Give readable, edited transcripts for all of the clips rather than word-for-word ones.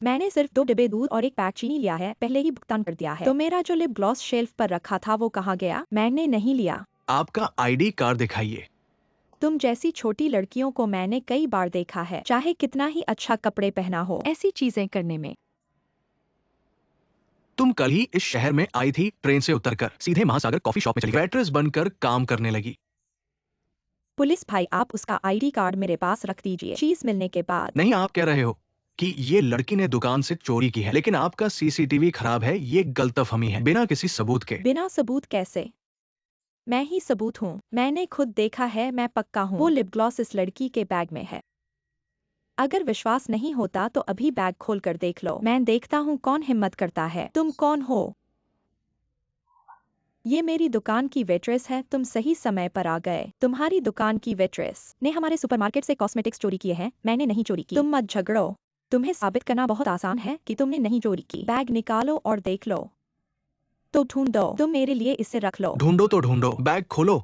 मैंने सिर्फ 2 डिब्बे दूध और 1 पैक चीनी लिया है, पहले ही भुगतान कर दिया है। तो मेरा जो लिप ग्लॉस शेल्फ पर रखा था वो कहाँ गया? मैंने नहीं लिया। आपका आईडी कार्ड दिखाइए। तुम जैसी छोटी लड़कियों को मैंने कई बार देखा है, चाहे कितना ही अच्छा कपड़े पहना हो, ऐसी चीजें करने में। तुम कल ही इस शहर में आई थी, ट्रेन से उतरकर सीधे महासागर कॉफी शॉप में चली गई, वेट्रेस बनकर काम करने लगी। पुलिस भाई, आप उसका आईडी कार्ड मेरे पास रख दीजिए। चीज मिलने के बाद। नहीं, आप कह रहे हो कि ये लड़की ने दुकान से चोरी की है, लेकिन आपका सीसीटीवी खराब है। ये गलतफहमी है, बिना किसी सबूत के। बिना सबूत कैसे? मैं ही सबूत हूँ, मैंने खुद देखा है, मैं पक्का हूँ। वो लिप ग्लॉस इस लड़की के बैग में है। अगर विश्वास नहीं होता तो अभी बैग खोल कर देख लो। मैं देखता हूँ कौन हिम्मत करता है। तुम कौन हो? ये मेरी दुकान की वेट्रेस है, तुम सही समय पर आ गए। तुम्हारी दुकान की वेट्रेस ने हमारे सुपरमार्केट से कॉस्मेटिक्स चोरी किए हैं, मैंने नहीं चोरी की। तुम मत झगड़ो, तुम्हें साबित करना बहुत आसान है कि तुमने नहीं चोरी की। बैग निकालो और देख लो। तो ढूंढो, तुम मेरे लिए इसे रख लो। ढूंढो तो ढूंढो, बैग खोलो।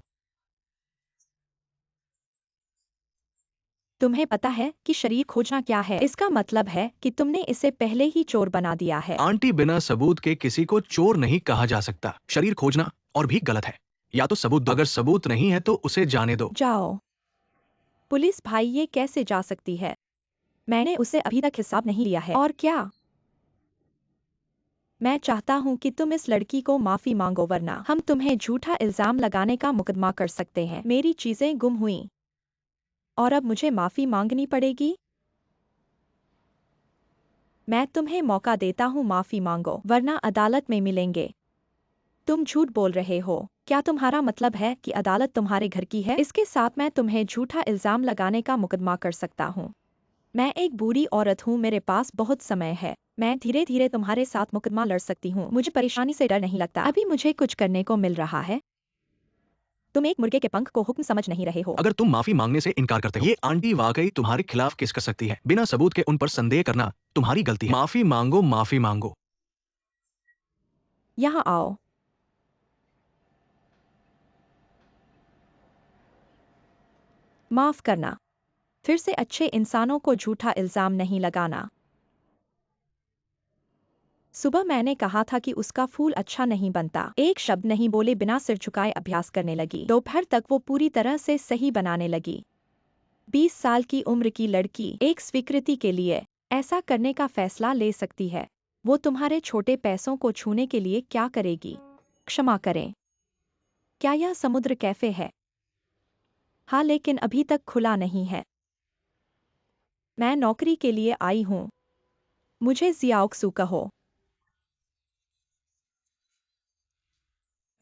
तुम्हें पता है कि शरीर खोजना क्या है? इसका मतलब है कि तुमने इसे पहले ही चोर बना दिया है। आंटी, बिना सबूत के किसी को चोर नहीं कहा जा सकता। शरीर खोजना और भी गलत है। या तो सबूत दो, अगर सबूत नहीं है तो उसे जाने दो। जाओ। पुलिस भाई, ये कैसे जा सकती है? मैंने उसे अभी तक हिसाब नहीं लिया है। और क्या? मैं चाहता हूँ कि तुम इस लड़की को माफी मांगो, वरना हम तुम्हें झूठा इल्जाम लगाने का मुकदमा कर सकते हैं। मेरी चीजें गुम हुई और अब मुझे माफी मांगनी पड़ेगी। मैं तुम्हें मौका देता हूँ, माफी मांगो वरना अदालत में मिलेंगे। तुम झूठ बोल रहे हो। क्या तुम्हारा मतलब है कि अदालत तुम्हारे घर की है? इसके साथ मैं तुम्हें झूठा इल्जाम लगाने का मुकदमा कर सकता हूँ। मैं एक बुरी औरत हूँ, मेरे पास बहुत समय है। मैं धीरे धीरे तुम्हारे साथ मुकदमा लड़ सकती हूँ। मुझे परेशानी से डर नहीं लगता। अभी मुझे कुछ करने को मिल रहा है। तुम एक मुर्गे के पंख को हुक्म समझ नहीं रहे हो। अगर तुम माफी मांगने से इनकार करते हो, ये आंटी वाकई तुम्हारे खिलाफ केस कर सकती है। बिना सबूत के उन पर संदेह करना तुम्हारी गलती है। माफी मांगो, माफी मांगो। यहाँ आओ। माफ करना। फिर से अच्छे इंसानों को झूठा इल्जाम नहीं लगाना। सुबह मैंने कहा था कि उसका फूल अच्छा नहीं बनता। एक शब्द नहीं बोले बिना सिर झुकाए अभ्यास करने लगी। दोपहर तक वो पूरी तरह से सही बनाने लगी। 20 साल की उम्र की लड़की एक स्वीकृति के लिए ऐसा करने का फैसला ले सकती है। वो तुम्हारे छोटे पैसों को छूने के लिए क्या करेगी? क्षमा करें, क्या यह समुद्र कैफे है? हाँ, लेकिन अभी तक खुला नहीं है। मैं नौकरी के लिए आई हूँ। मुझे जियाओक्सू कहो।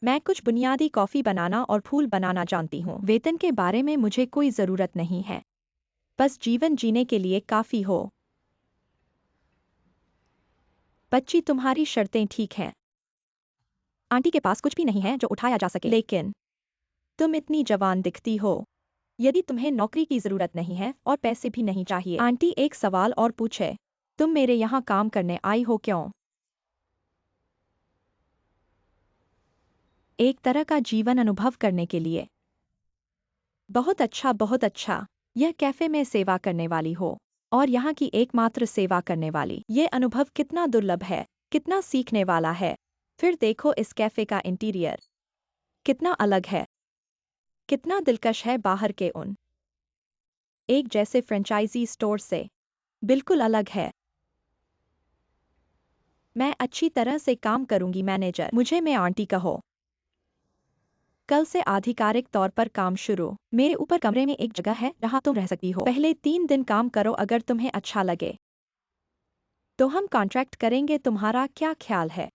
मैं कुछ बुनियादी कॉफी बनाना और फूल बनाना जानती हूँ। वेतन के बारे में मुझे कोई जरूरत नहीं है, बस जीवन जीने के लिए काफी हो। बच्ची, तुम्हारी शर्तें ठीक हैं। आंटी के पास कुछ भी नहीं है जो उठाया जा सके, लेकिन तुम इतनी जवान दिखती हो। यदि तुम्हें नौकरी की जरूरत नहीं है और पैसे भी नहीं चाहिए। आंटी एक सवाल और पूछे, तुम मेरे यहाँ काम करने आई हो क्यों? एक तरह का जीवन अनुभव करने के लिए। बहुत अच्छा, बहुत अच्छा। यह कैफे में सेवा करने वाली हो और यहाँ की एकमात्र सेवा करने वाली। ये अनुभव कितना दुर्लभ है, कितना सीखने वाला है। फिर देखो इस कैफे का इंटीरियर कितना अलग है, कितना दिलकश है। बाहर के उन एक जैसे फ्रेंचाइजी स्टोर से बिल्कुल अलग है। मैं अच्छी तरह से काम करूंगी मैनेजर, मुझे मैं आंटी कहो। कल से आधिकारिक तौर पर काम शुरू। मेरे ऊपर कमरे में एक जगह है जहां तुम रह सकती हो। पहले 3 दिन काम करो, अगर तुम्हें अच्छा लगे तो हम कॉन्ट्रैक्ट करेंगे। तुम्हारा क्या ख्याल है?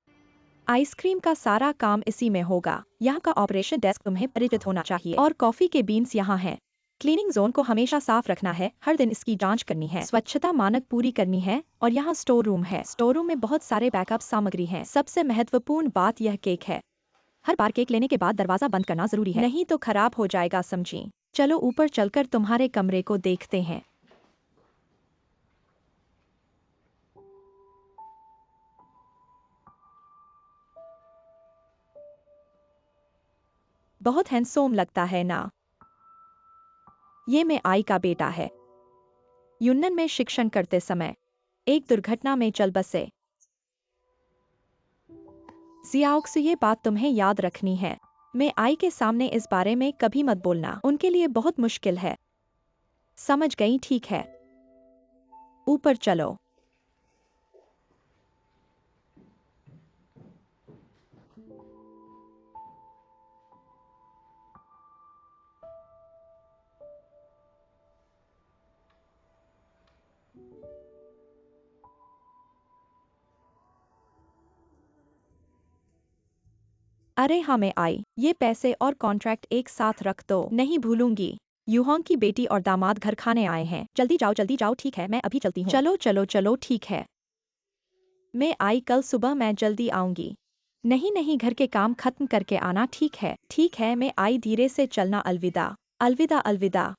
आइसक्रीम का सारा काम इसी में होगा। यहाँ का ऑपरेशन डेस्क तुम्हें परिचित होना चाहिए और कॉफी के बीन्स यहाँ हैं। क्लीनिंग जोन को हमेशा साफ रखना है, हर दिन इसकी जांच करनी है, स्वच्छता मानक पूरी करनी है। और यहाँ स्टोर रूम है। स्टोर रूम में बहुत सारे बैकअप सामग्री हैं। सबसे महत्वपूर्ण बात यह केक है। हर बार केक लेने के बाद दरवाजा बंद करना जरूरी है, नहीं तो खराब हो जाएगा, समझी? चलो ऊपर चलकर तुम्हारे कमरे को देखते हैं। बहुत हैंडसोम लगता है ना? ये मैं आई का बेटा है। यूनियन में शिक्षण करते समय एक दुर्घटना में चल बसे। जियाओक्सु, ये बात तुम्हें याद रखनी है। मैं आई के सामने इस बारे में कभी मत बोलना, उनके लिए बहुत मुश्किल है। समझ गई? ठीक है, ऊपर चलो। अरे हाँ, मैं आई। ये पैसे और कॉन्ट्रैक्ट एक साथ रख दो। नहीं भूलूंगी। यूहोंग की बेटी और दामाद घर खाने आए हैं। जल्दी जाओ, जल्दी जाओ। ठीक है, मैं अभी चलती हूँ। चलो चलो चलो, ठीक है। मैं आई, कल सुबह मैं जल्दी आऊंगी। नहीं नहीं, घर के काम खत्म करके आना। ठीक है ठीक है, मैं आई, धीरे से चलना। अलविदा। अलविदा अलविदा।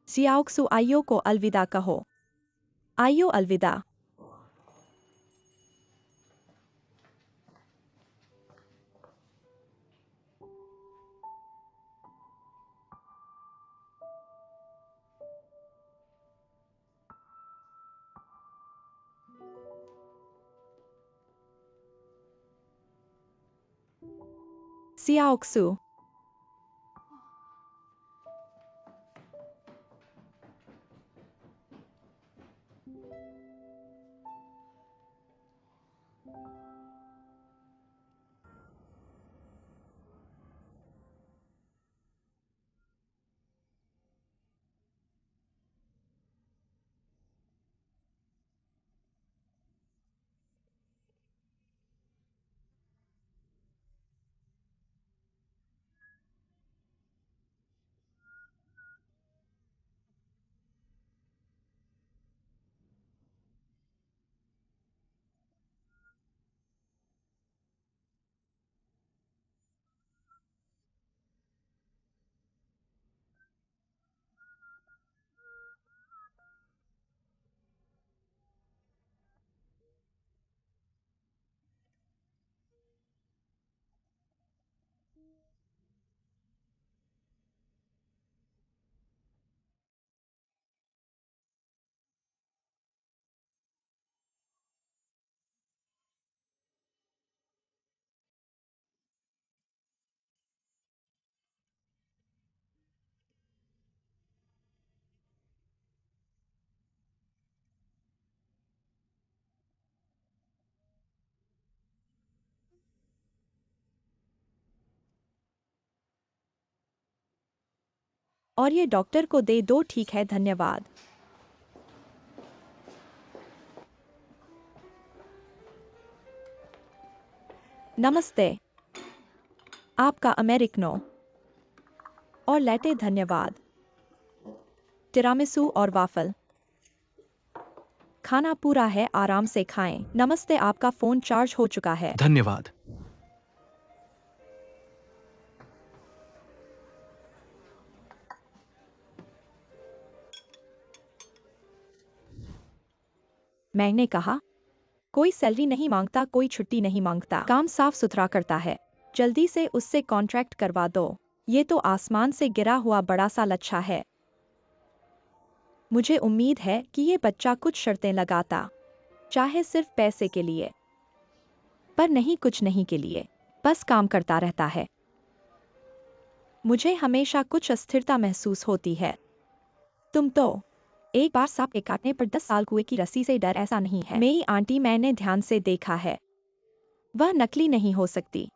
जियाओक्सु, आइयो को अलविदा कहो। आइयो, अलविदा। जियाओक्सु। और ये डॉक्टर को दे दो। ठीक है, धन्यवाद। नमस्ते। आपका अमेरिकनो और लैटे, धन्यवाद। तिरामिसू और वाफल। खाना पूरा है, आराम से खाएं। नमस्ते, आपका फोन चार्ज हो चुका है। धन्यवाद। मैंने कहा, कोई सैलरी नहीं मांगता, कोई छुट्टी नहीं मांगता, काम साफ सुथरा करता है। जल्दी से उससे कॉन्ट्रैक्ट करवा दो। ये तो आसमान से गिरा हुआ बड़ा सा लच्छा है। मुझे उम्मीद है कि ये बच्चा कुछ शर्तें लगाता, चाहे सिर्फ पैसे के लिए, पर नहीं, कुछ नहीं के लिए, बस काम करता रहता है। मुझे हमेशा कुछ अस्थिरता महसूस होती है। तुम तो एक बार सांप के काटने पर 10 साल कुएं की रस्सी से डर, ऐसा नहीं है। मेरी आंटी, मैंने ध्यान से देखा है, वह नकली नहीं हो सकती।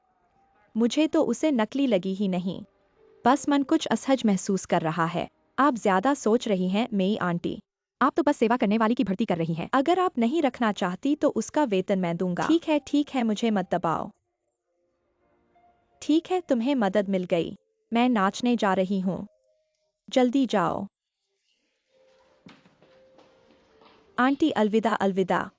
मुझे तो उसे नकली लगी ही नहीं। बस मन कुछ असहज महसूस कर रहा है। आप ज्यादा सोच रही हैं, मेरी आंटी। आप तो बस सेवा करने वाली की भर्ती कर रही हैं। अगर आप नहीं रखना चाहती तो उसका वेतन मैं दूंगा। ठीक है, मुझे मत दबाओ। ठीक है, तुम्हें मदद मिल गई। मैं नाचने जा रही हूँ। जल्दी जाओ। आंटी, अलविदा अलविदा।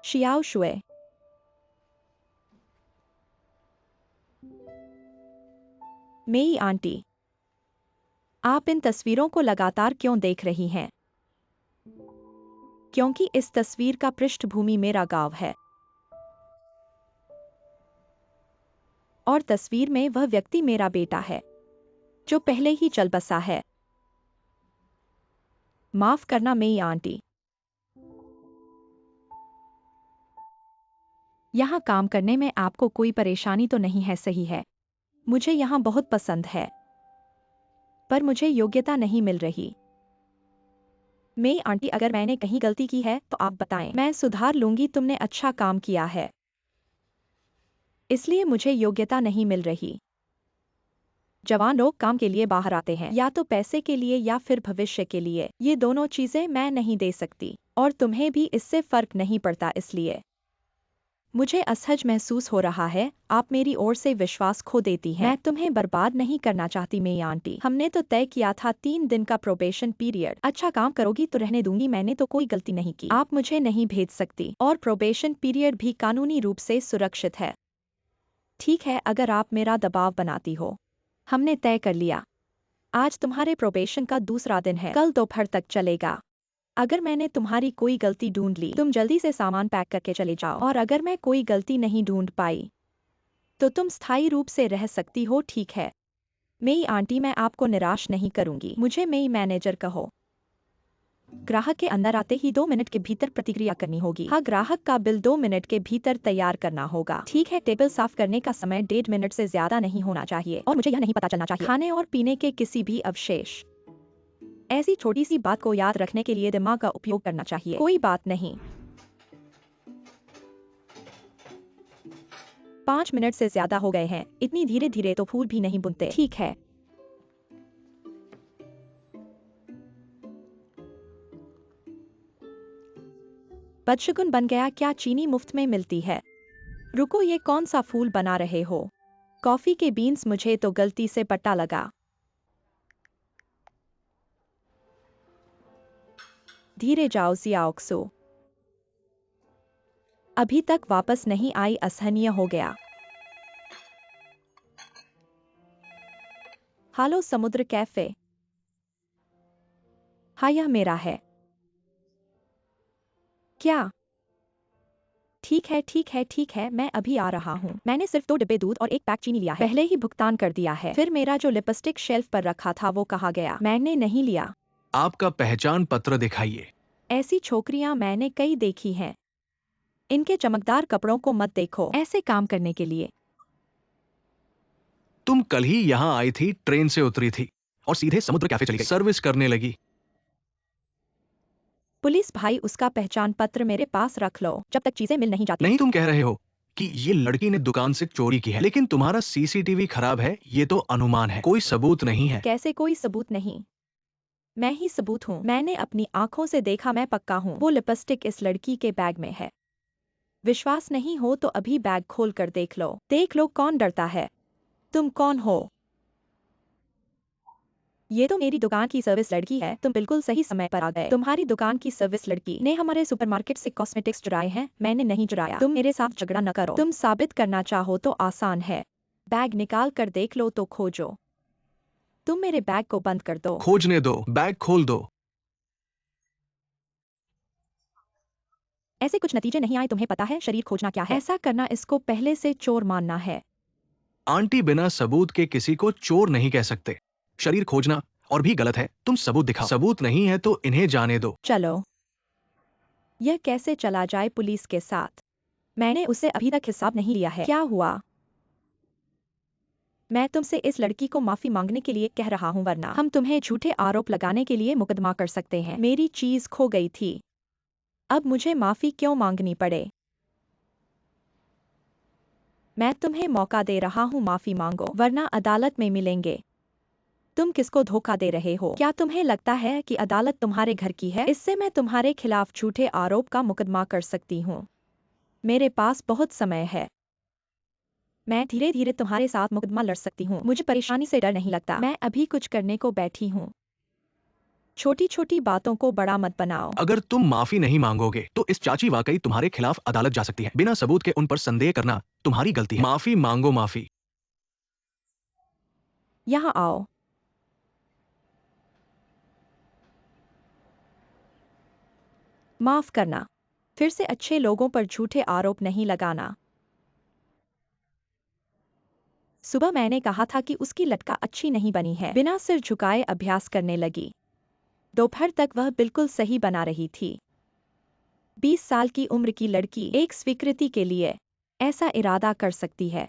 शियाओ शुए। मेई आंटी, आप इन तस्वीरों को लगातार क्यों देख रही हैं? क्योंकि इस तस्वीर का पृष्ठभूमि मेरा गांव है और तस्वीर में वह व्यक्ति मेरा बेटा है जो पहले ही चल बसा है। माफ करना मेई आंटी। यहाँ काम करने में आपको कोई परेशानी तो नहीं है, सही है? मुझे यहाँ बहुत पसंद है, पर मुझे योग्यता नहीं मिल रही। मेई आंटी, अगर मैंने कहीं गलती की है तो आप बताएं, मैं सुधार लूंगी। तुमने अच्छा काम किया है, इसलिए मुझे योग्यता नहीं मिल रही। जवान लोग काम के लिए बाहर आते हैं या तो पैसे के लिए या फिर भविष्य के लिए। ये दोनों चीजें मैं नहीं दे सकती और तुम्हें भी इससे फर्क नहीं पड़ता, इसलिए मुझे असहज महसूस हो रहा है। आप मेरी ओर से विश्वास खो देती हैं। मैं तुम्हें बर्बाद नहीं करना चाहती मेई आंटी। हमने तो तय किया था 3 दिन का प्रोबेशन पीरियड। अच्छा काम करोगी तो रहने दूंगी, मैंने तो कोई गलती नहीं की। आप मुझे नहीं भेज सकती और प्रोबेशन पीरियड भी कानूनी रूप से सुरक्षित है। ठीक है, अगर आप मेरा दबाव बनाती हो। हमने तय कर लिया, आज तुम्हारे प्रोबेशन का दूसरा दिन है, कल दोपहर तक चलेगा। अगर मैंने तुम्हारी कोई गलती ढूंढ ली, तुम जल्दी से सामान पैक करके चले जाओ, और अगर मैं कोई गलती नहीं ढूंढ पाई तो तुम स्थायी रूप से रह सकती हो, ठीक है? मेई आंटी, मैं आपको निराश नहीं करूंगी। मुझे मेई मैनेजर कहो। ग्राहक के अंदर आते ही 2 मिनट के भीतर प्रतिक्रिया करनी होगी। हाँ, ग्राहक का बिल 2 मिनट के भीतर तैयार करना होगा। ठीक है, टेबल साफ करने का समय 1.5 मिनट से ज्यादा नहीं होना चाहिए और मुझे यह नहीं पता चलना चाहिए खाने और पीने के किसी भी अवशेष। ऐसी छोटी सी बात को याद रखने के लिए दिमाग का उपयोग करना चाहिए। कोई बात नहीं। 5 मिनट से ज्यादा हो गए हैं। इतनी धीरे धीरे तो फूल भी नहीं बुनते। ठीक है। बदशगुन बन गया। क्या चीनी मुफ्त में मिलती है? रुको, ये कौन सा फूल बना रहे हो? कॉफी के बीन्स। मुझे तो गलती से पट्टा लगा। धीरे जाओ जियाओक्सो। अभी तक वापस नहीं आई, असहनीय हो गया। हालो समुद्र कैफे। हाँ, यह मेरा है। क्या? ठीक है ठीक है ठीक है, मैं अभी आ रहा हूँ। मैंने सिर्फ 2 डिब्बे दूध और 1 पैक चीनी लिया है। पहले ही भुगतान कर दिया है। फिर मेरा जो लिपस्टिक शेल्फ पर रखा था वो कहाँ गया? मैंने नहीं लिया। आपका पहचान पत्र दिखाइए। ऐसी छोकरियां मैंने कई देखी हैं। इनके चमकदार कपड़ों को मत देखो। ऐसे काम करने के लिए तुम कल ही यहाँ आई थी, ट्रेन से उतरी थी और सीधे समुद्र कैफे चली गई, सर्विस करने लगी। पुलिस भाई, उसका पहचान पत्र मेरे पास रख लो जब तक चीजें मिल नहीं जाती। नहीं, तुम कह रहे हो कि ये लड़की ने दुकान से चोरी की है, लेकिन तुम्हारा सीसीटीवी खराब है। ये तो अनुमान है, कोई सबूत नहीं है। कैसे कोई सबूत नहीं? मैं ही सबूत हूँ। मैंने अपनी आंखों से देखा, मैं पक्का हूँ। वो लिपस्टिक इस लड़की के बैग में है। विश्वास नहीं हो तो अभी बैग खोल कर देख लो। देख लो, कौन डरता है? तुम कौन हो? ये तो मेरी दुकान की सर्विस लड़की है। तुम बिल्कुल सही समय पर आ गए। तुम्हारी दुकान की सर्विस लड़की ने हमारे सुपरमार्केट से कॉस्मेटिक्स चुराए हैं। मैंने नहीं चुराया। तुम मेरे साथ झगड़ा न करो। तुम साबित करना चाहो तो आसान है। बैग निकाल कर देख लो तो खोजो। तुम मेरे बैग को बंद कर दो। खोजने दो, बैग खोल दो। ऐसे कुछ नतीजे नहीं आए। तुम्हें पता है शरीर खोजना क्या है? ऐसा करना, इसको पहले से चोर मानना है। आंटी, बिना सबूत के किसी को चोर नहीं कह सकते। शरीर खोजना और भी गलत है। तुम सबूत दिखाओ। सबूत नहीं है तो इन्हें जाने दो। चलो, यह कैसे चला जाए पुलिस के साथ? मैंने उसे अभी तक हिसाब नहीं लिया है। क्या हुआ? मैं तुमसे इस लड़की को माफी मांगने के लिए कह रहा हूँ, वरना हम तुम्हें झूठे आरोप लगाने के लिए मुकदमा कर सकते हैं। मेरी चीज खो गई थी, अब मुझे माफी क्यों मांगनी पड़े? मैं तुम्हें मौका दे रहा हूँ, माफी मांगो वरना अदालत में मिलेंगे। तुम किसको धोखा दे रहे हो? क्या तुम्हें लगता है कि अदालत तुम्हारे घर की है? इससे मैं तुम्हारे खिलाफ झूठे आरोप का मुकदमा कर सकती हूँ। मेरे पास बहुत समय है। मैं धीरे धीरे तुम्हारे साथ मुकदमा लड़ सकती हूँ। मुझे परेशानी से डर नहीं लगता। मैं अभी कुछ करने को बैठी हूँ। छोटी छोटी बातों को बड़ा मत बनाओ। अगर तुम माफी नहीं मांगोगे तो इस चाची वाकई तुम्हारे खिलाफ अदालत जा सकती है। बिना सबूत के उन पर संदेह करना तुम्हारी गलती है। माफी मांगो। माफी। यहाँ आओ। माफ करना। फिर से अच्छे लोगों पर झूठे आरोप नहीं लगाना। सुबह मैंने कहा था कि उसकी लटका अच्छी नहीं बनी है। बिना सिर झुकाए अभ्यास करने लगी। दोपहर तक वह बिल्कुल सही बना रही थी। 20 साल की उम्र की लड़की एक स्वीकृति के लिए ऐसा इरादा कर सकती है।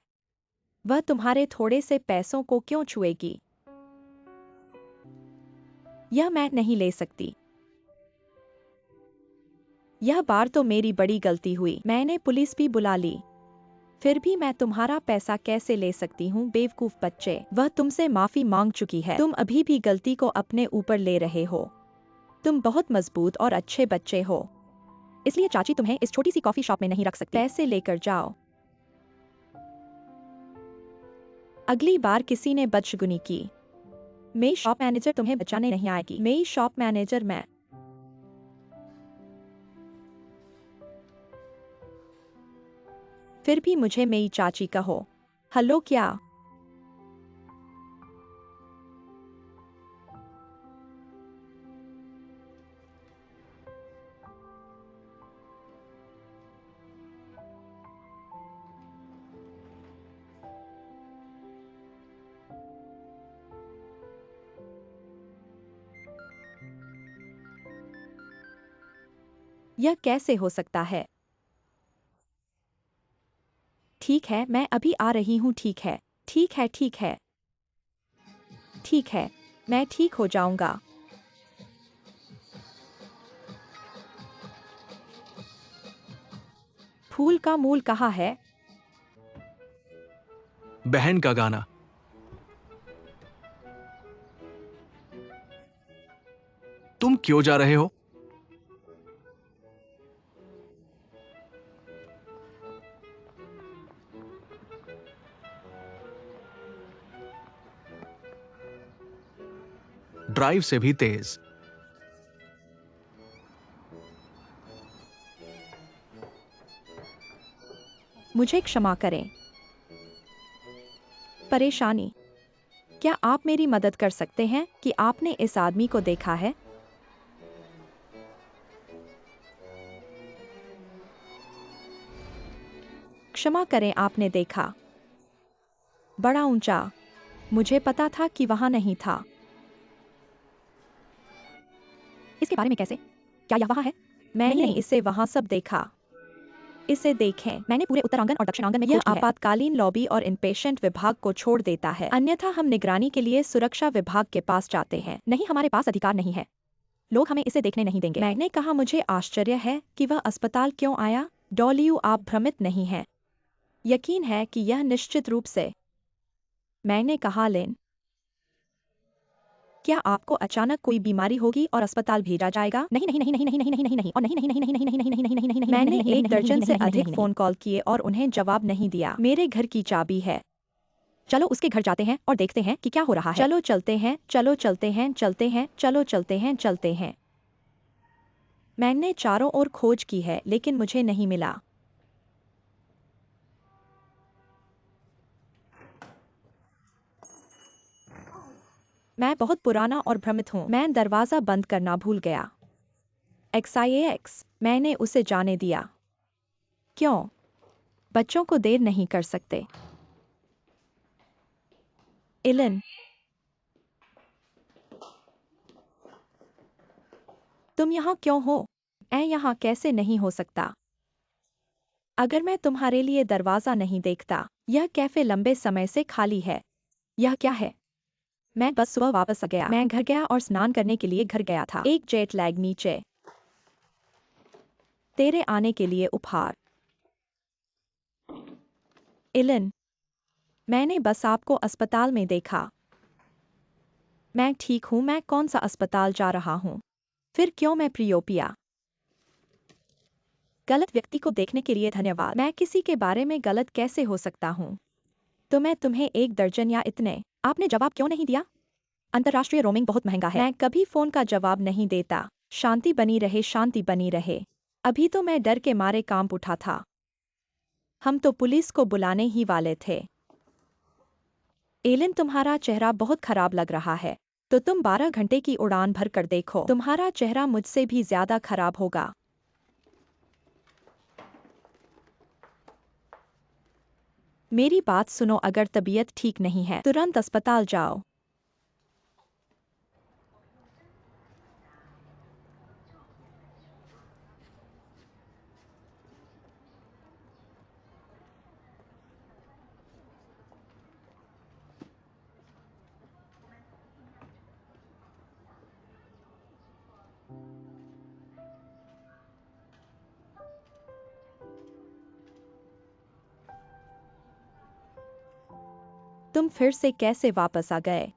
वह तुम्हारे थोड़े से पैसों को क्यों छुएगी? यह मैं नहीं ले सकती। यह बार तो मेरी बड़ी गलती हुई। मैंने पुलिस भी बुला ली। फिर भी मैं तुम्हारा पैसा कैसे ले सकती हूँ बेवकूफ बच्चे। वह तुमसे माफी मांग चुकी है। तुम अभी भी गलती को अपने ऊपर ले रहे हो। तुम बहुत मजबूत और अच्छे बच्चे हो। इसलिए चाची तुम्हें इस छोटी सी कॉफी शॉप में नहीं रख सकती। पैसे लेकर जाओ। अगली बार किसी ने बदशगुनी की, मेरी शॉप मैनेजर तुम्हें बचाने नहीं आएगी। मेरी शॉप मैनेजर मैं। फिर भी मुझे मेरी चाची कहो। हेलो क्या? यह कैसे हो सकता है? ठीक है, मैं अभी आ रही हूँ। ठीक है, ठीक है, ठीक है, ठीक है, मैं ठीक हो जाऊंगा। फूल का मूल कहाँ है? बहन का गाना। तुम क्यों जा रहे हो? ड्राइव से भी तेज। मुझे क्षमा करें। परेशानी। क्या आप मेरी मदद कर सकते हैं कि आपने इस आदमी को देखा है? क्षमा करें, आपने देखा। बड़ा ऊंचा। मुझे पता था कि वहां नहीं था। इसके बारे में कैसे? क्या यह वहां है? मैंने इसे वहां सब देखा। इसे देखें। मैंने पूरे उत्तरांगन और दक्षिणांगन में खोज की है। आपातकालीन लॉबी और इनपेशेंट विभाग को छोड़ देता है। अन्यथा हम निगरानी के लिए सुरक्षा विभाग के पास जाते हैं। नहीं, हमारे पास अधिकार नहीं है। लोग हमें इसे देखने नहीं देंगे। मैंने कहा, मुझे आश्चर्य है कि वह अस्पताल क्यों आया। डॉलियू, आप भ्रमित नहीं हैं। यकीन है कि यह निश्चित रूप से। मैंने कहा, लेन, क्या आपको अचानक कोई बीमारी होगी और अस्पताल भेजा जाएगा? नहीं नहीं नहीं नहीं नहीं नहीं नहीं नहीं और नहीं नहीं नहीं नहीं नहीं नहीं नहीं नहीं नहीं नहीं। मैंने एक दर्जन से अधिक फोन कॉल किए और उन्हें जवाब नहीं दिया। मेरे घर की चाबी है। चलो उसके घर जाते हैं और देखते हैं कि क्या हो रहा है। चलो चलते हैं, चलो चलते हैं, चलते हैं, चलो चलते हैं, चलते हैं। मैंने चारों ओर खोज की है लेकिन मुझे नहीं मिला। मैं बहुत पुराना और भ्रमित हूँ। मैं दरवाजा बंद करना भूल गया। XIAX। मैंने उसे जाने दिया। क्यों? बच्चों को देर नहीं कर सकते। इलन, तुम यहाँ क्यों हो? मैं यहाँ कैसे नहीं हो सकता? अगर मैं तुम्हारे लिए दरवाजा नहीं देखता। यह कैफे लंबे समय से खाली है। यह क्या है? मैं बस सुबह वापस आ गया। मैं घर गया और स्नान करने के लिए घर गया था। एक जेट लैग नीचे। तेरे आने के लिए उपहार। इलन, मैंने बस आपको अस्पताल में देखा। मैं ठीक हूँ। मैं कौन सा अस्पताल जा रहा हूँ? फिर क्यों मैं प्रियोपिया? गलत व्यक्ति को देखने के लिए धन्यवाद। मैं किसी के बारे में गलत कैसे हो सकता हूँ? तो मैं तुम्हें एक दर्जन या इतने। आपने जवाब क्यों नहीं दिया? अंतर्राष्ट्रीय रोमिंग बहुत महंगा है। मैं कभी फोन का जवाब नहीं देता। शांति बनी रहे, शांति बनी रहे। अभी तो मैं डर के मारे कांप उठा था। हम तो पुलिस को बुलाने ही वाले थे। एलिन, तुम्हारा चेहरा बहुत खराब लग रहा है। तो तुम 12 घंटे की उड़ान भर कर देखो, तुम्हारा चेहरा मुझसे भी ज्यादा खराब होगा। मेरी बात सुनो, अगर तबीयत ठीक नहीं है तुरंत अस्पताल जाओ। तुम फिर से कैसे वापस आ गए?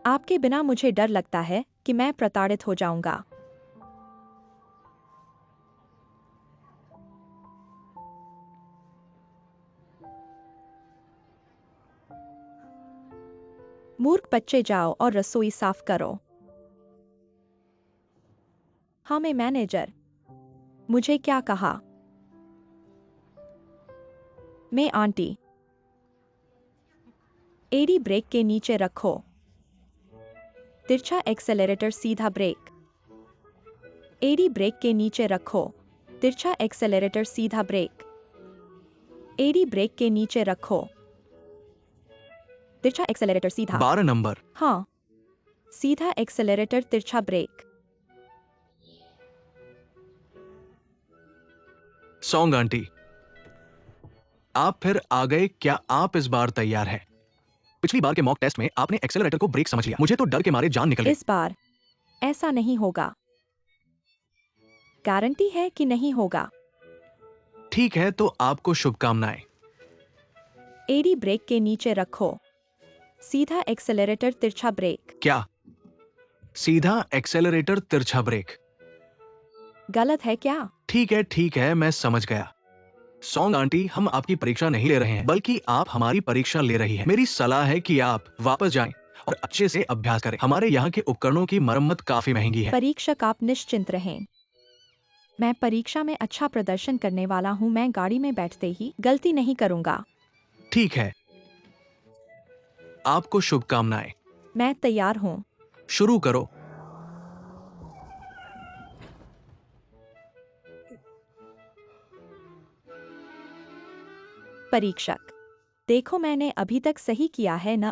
आपके बिना मुझे डर लगता है कि मैं प्रताड़ित हो जाऊंगा। मूर्ख बच्चे, जाओ और रसोई साफ करो। हाँ, मैं मैनेजर। मुझे क्या कहा? मैं आंटी। एडी ब्रेक के नीचे रखो। तिरछा एक्सेलरेटर, सीधा ब्रेक। एडी ब्रेक के नीचे रखो। तिरछा एक्सेलरेटर, सीधा ब्रेक। एडी ब्रेक के नीचे रखो। तिरछा एक्सेलरेटर, सीधा। 12 नंबर। हाँ, सीधा एक्सेलरेटर, तिरछा ब्रेक। सॉन्ग आंटी, आप फिर आ गए। क्या आप इस बार तैयार हैं? पिछली बार के मॉक टेस्ट में आपने एक्सेलरेटर को ब्रेक समझ लिया। मुझे तो डर के मारे जान निकल गई। इस बार ऐसा नहीं होगा। गारंटी है कि नहीं होगा। ठीक है, तो आपको शुभकामनाएं। एडी ब्रेक के नीचे रखो। सीधा एक्सेलरेटर, तिरछा ब्रेक। क्या? सीधा एक्सेलरेटर, तिरछा ब्रेक? गलत है क्या? ठीक है, मैं समझ गया। सॉन्ग आंटी, हम आपकी परीक्षा नहीं ले रहे हैं, बल्कि आप हमारी परीक्षा ले रही हैं। मेरी सलाह है कि आप वापस जाएं और अच्छे से अभ्यास करें। हमारे यहाँ के उपकरणों की मरम्मत काफी महंगी है। परीक्षक, आप निश्चिंत रहें। मैं परीक्षा में अच्छा प्रदर्शन करने वाला हूँ। मैं गाड़ी में बैठते ही गलती नहीं करूंगा। ठीक है, आपको शुभकामनाएं। मैं तैयार हूँ। शुरू करो। परीक्षक, देखो मैंने अभी तक सही किया है न?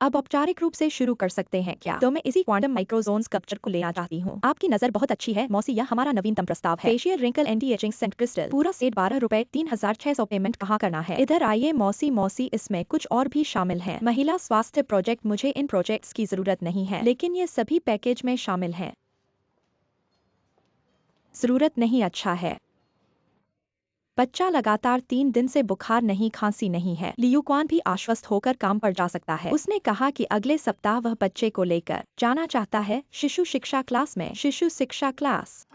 अब औपचारिक रूप से शुरू कर सकते हैं क्या? तो मैं इसी क्वांटम माइक्रोजोन स्कल्पचर को लेना चाहती हूँ। आपकी नजर बहुत अच्छी है मौसी, यह हमारा नवीनतम प्रस्ताव है। Facial wrinkle anti aging scent crystal, पूरा सेट 12 रुपए, 3600 पेमेंट कहाँ करना है? इधर आइए मौसी। मौसी, इसमें कुछ और भी शामिल है। महिला स्वास्थ्य प्रोजेक्ट। मुझे इन प्रोजेक्ट्स की जरूरत नहीं है, लेकिन ये सभी पैकेज में शामिल हैं। जरूरत नहीं, अच्छा है। बच्चा लगातार 3 दिन से बुखार नहीं, खांसी नहीं है। लियुक्वान भी आश्वस्त होकर काम पर जा सकता है। उसने कहा कि अगले सप्ताह वह बच्चे को लेकर जाना चाहता है शिशु शिक्षा क्लास में। शिशु शिक्षा क्लास?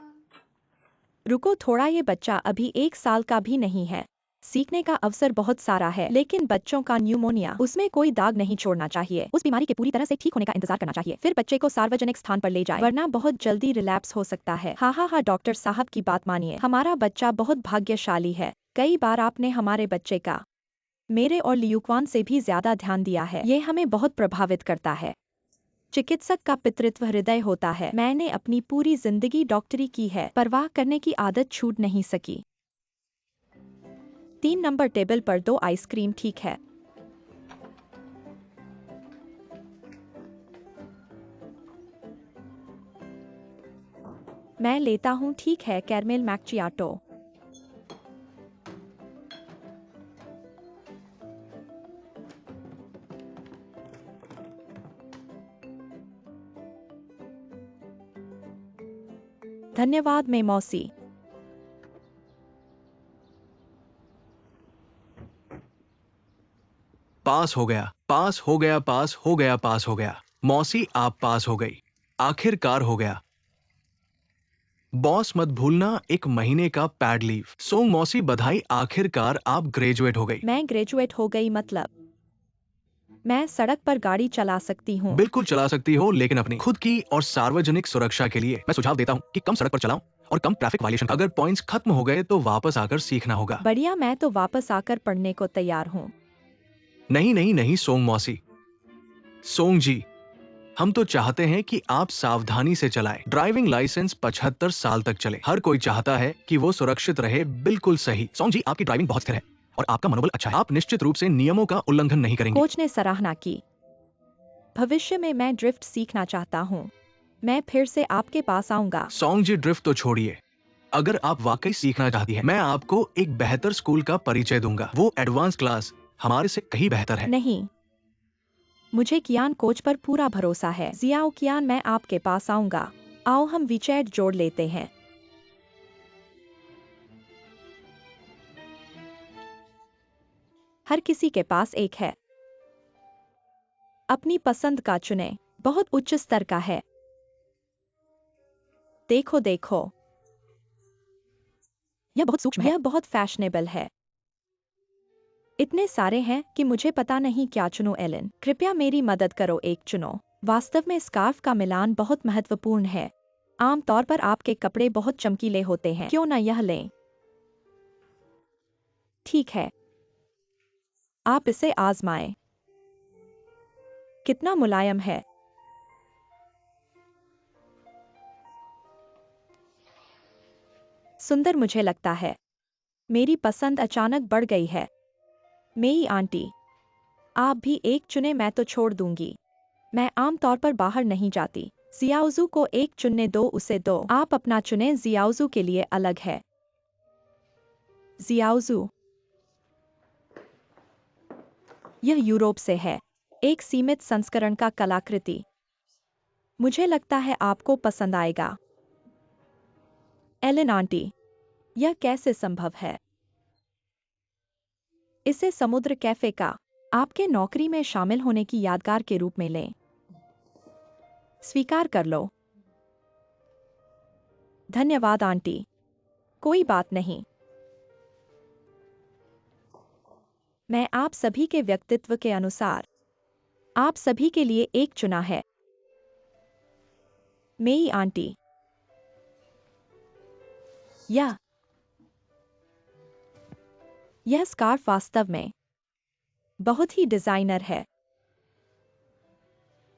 रुको थोड़ा, ये बच्चा अभी 1 साल का भी नहीं है। सीखने का अवसर बहुत सारा है, लेकिन बच्चों का न्यूमोनिया, उसमें कोई दाग नहीं छोड़ना चाहिए। उस बीमारी के पूरी तरह से ठीक होने का इंतजार करना चाहिए, फिर बच्चे को सार्वजनिक स्थान पर ले जाए, वरना बहुत जल्दी रिलैप्स हो सकता है। हाँ, डॉक्टर साहब की बात मानिए। हमारा बच्चा बहुत भाग्यशाली है। कई बार आपने हमारे बच्चे का मेरे और लियुक्वान से भी ज्यादा ध्यान दिया है। ये हमें बहुत प्रभावित करता है। चिकित्सक का पितृत्व हृदय होता है। मैंने अपनी पूरी जिंदगी डॉक्टरी की है, परवाह करने की आदत छूट नहीं सकी। 3 नंबर टेबल पर 2 आइसक्रीम, ठीक है। मैं लेता हूँ, ठीक है। कैरमेल मैक्चियाटो। धन्यवाद मैं मौसी। पास हो गया, पास हो गया, पास हो गया, पास हो गया। मौसी, आप पास हो गई। आखिरकार हो गया। बॉस, मत भूलना 1 महीने का पैड लीव। सोंग मौसी, बधाई, आखिरकार आप ग्रेजुएट हो गई। मैं ग्रेजुएट हो गई मतलब? मैं सड़क पर गाड़ी चला सकती हूँ। बिल्कुल चला सकती हो, लेकिन अपनी खुद की और सार्वजनिक सुरक्षा के लिए मैं सुझाव देता हूँ कि कम सड़क पर चलाओ और कम ट्रैफिक वायलेशन। अगर पॉइंट्स खत्म हो गए तो वापस आकर सीखना होगा। बढ़िया, मैं तो वापस आकर पढ़ने को तैयार हूँ। नहीं नहीं नहीं सोंग मौसी, सोंग जी, हम तो चाहते हैं कि आप सावधानी से चलाएं। ड्राइविंग लाइसेंस 75 साल तक चले। हर कोई चाहता है कि वो सुरक्षित रहे। बिल्कुल सही। सोंग जी, आपकी ड्राइविंग बहुत स्थिर है और आपका मनोबल अच्छा है। आप निश्चित रूप से नियमों का उल्लंघन नहीं करेंगे। कोच ने सराहना की। भविष्य में मैं ड्रिफ्ट सीखना चाहता हूँ। मैं फिर से आपके पास आऊंगा। सोंग जी, ड्रिफ्ट तो छोड़िए। अगर आप वाकई सीखना चाहती हैं, मैं आपको एक बेहतर स्कूल का परिचय दूंगा। वो एडवांस क्लास हमारे से कहीं बेहतर है। नहीं, मुझे कियान कोच पर पूरा भरोसा है। जियाओ कियान, मैं आपके पास आऊंगा। आओ हम विचैट जोड़ लेते हैं। हर किसी के पास एक है। अपनी पसंद का चुने। बहुत उच्च स्तर का है। देखो देखो, यह बहुत सूक्ष्म है। यह बहुत फैशनेबल है। इतने सारे हैं कि मुझे पता नहीं क्या चुनूं। एलन, कृपया मेरी मदद करो, एक चुनो। वास्तव में स्कार्फ का मिलान बहुत महत्वपूर्ण है। आमतौर पर आपके कपड़े बहुत चमकीले होते हैं। क्यों न यह लें? ठीक है, आप इसे आजमाएं। कितना मुलायम है। सुंदर मुझे लगता है। मेरी पसंद अचानक बढ़ गई है। मेरी आंटी, आप भी एक चुने, मैं तो छोड़ दूंगी। मैं आमतौर पर बाहर नहीं जाती। जियाओजू को एक चुनने दो, उसे दो। आप अपना चुने, जियाओजू के लिए अलग है। जियाओजू, यह यूरोप से है। एक सीमित संस्करण का कलाकृति। मुझे लगता है आपको पसंद आएगा। एलन आंटी, यह कैसे संभव है? इसे समुद्र कैफे का आपके नौकरी में शामिल होने की यादगार के रूप में लें। स्वीकार कर लो। धन्यवाद आंटी। कोई बात नहीं। मैं आप सभी के व्यक्तित्व के अनुसार आप सभी के लिए एक चुना है। मेरी आंटी, यह यह स्कार्फ वास्तव में बहुत ही डिजाइनर है।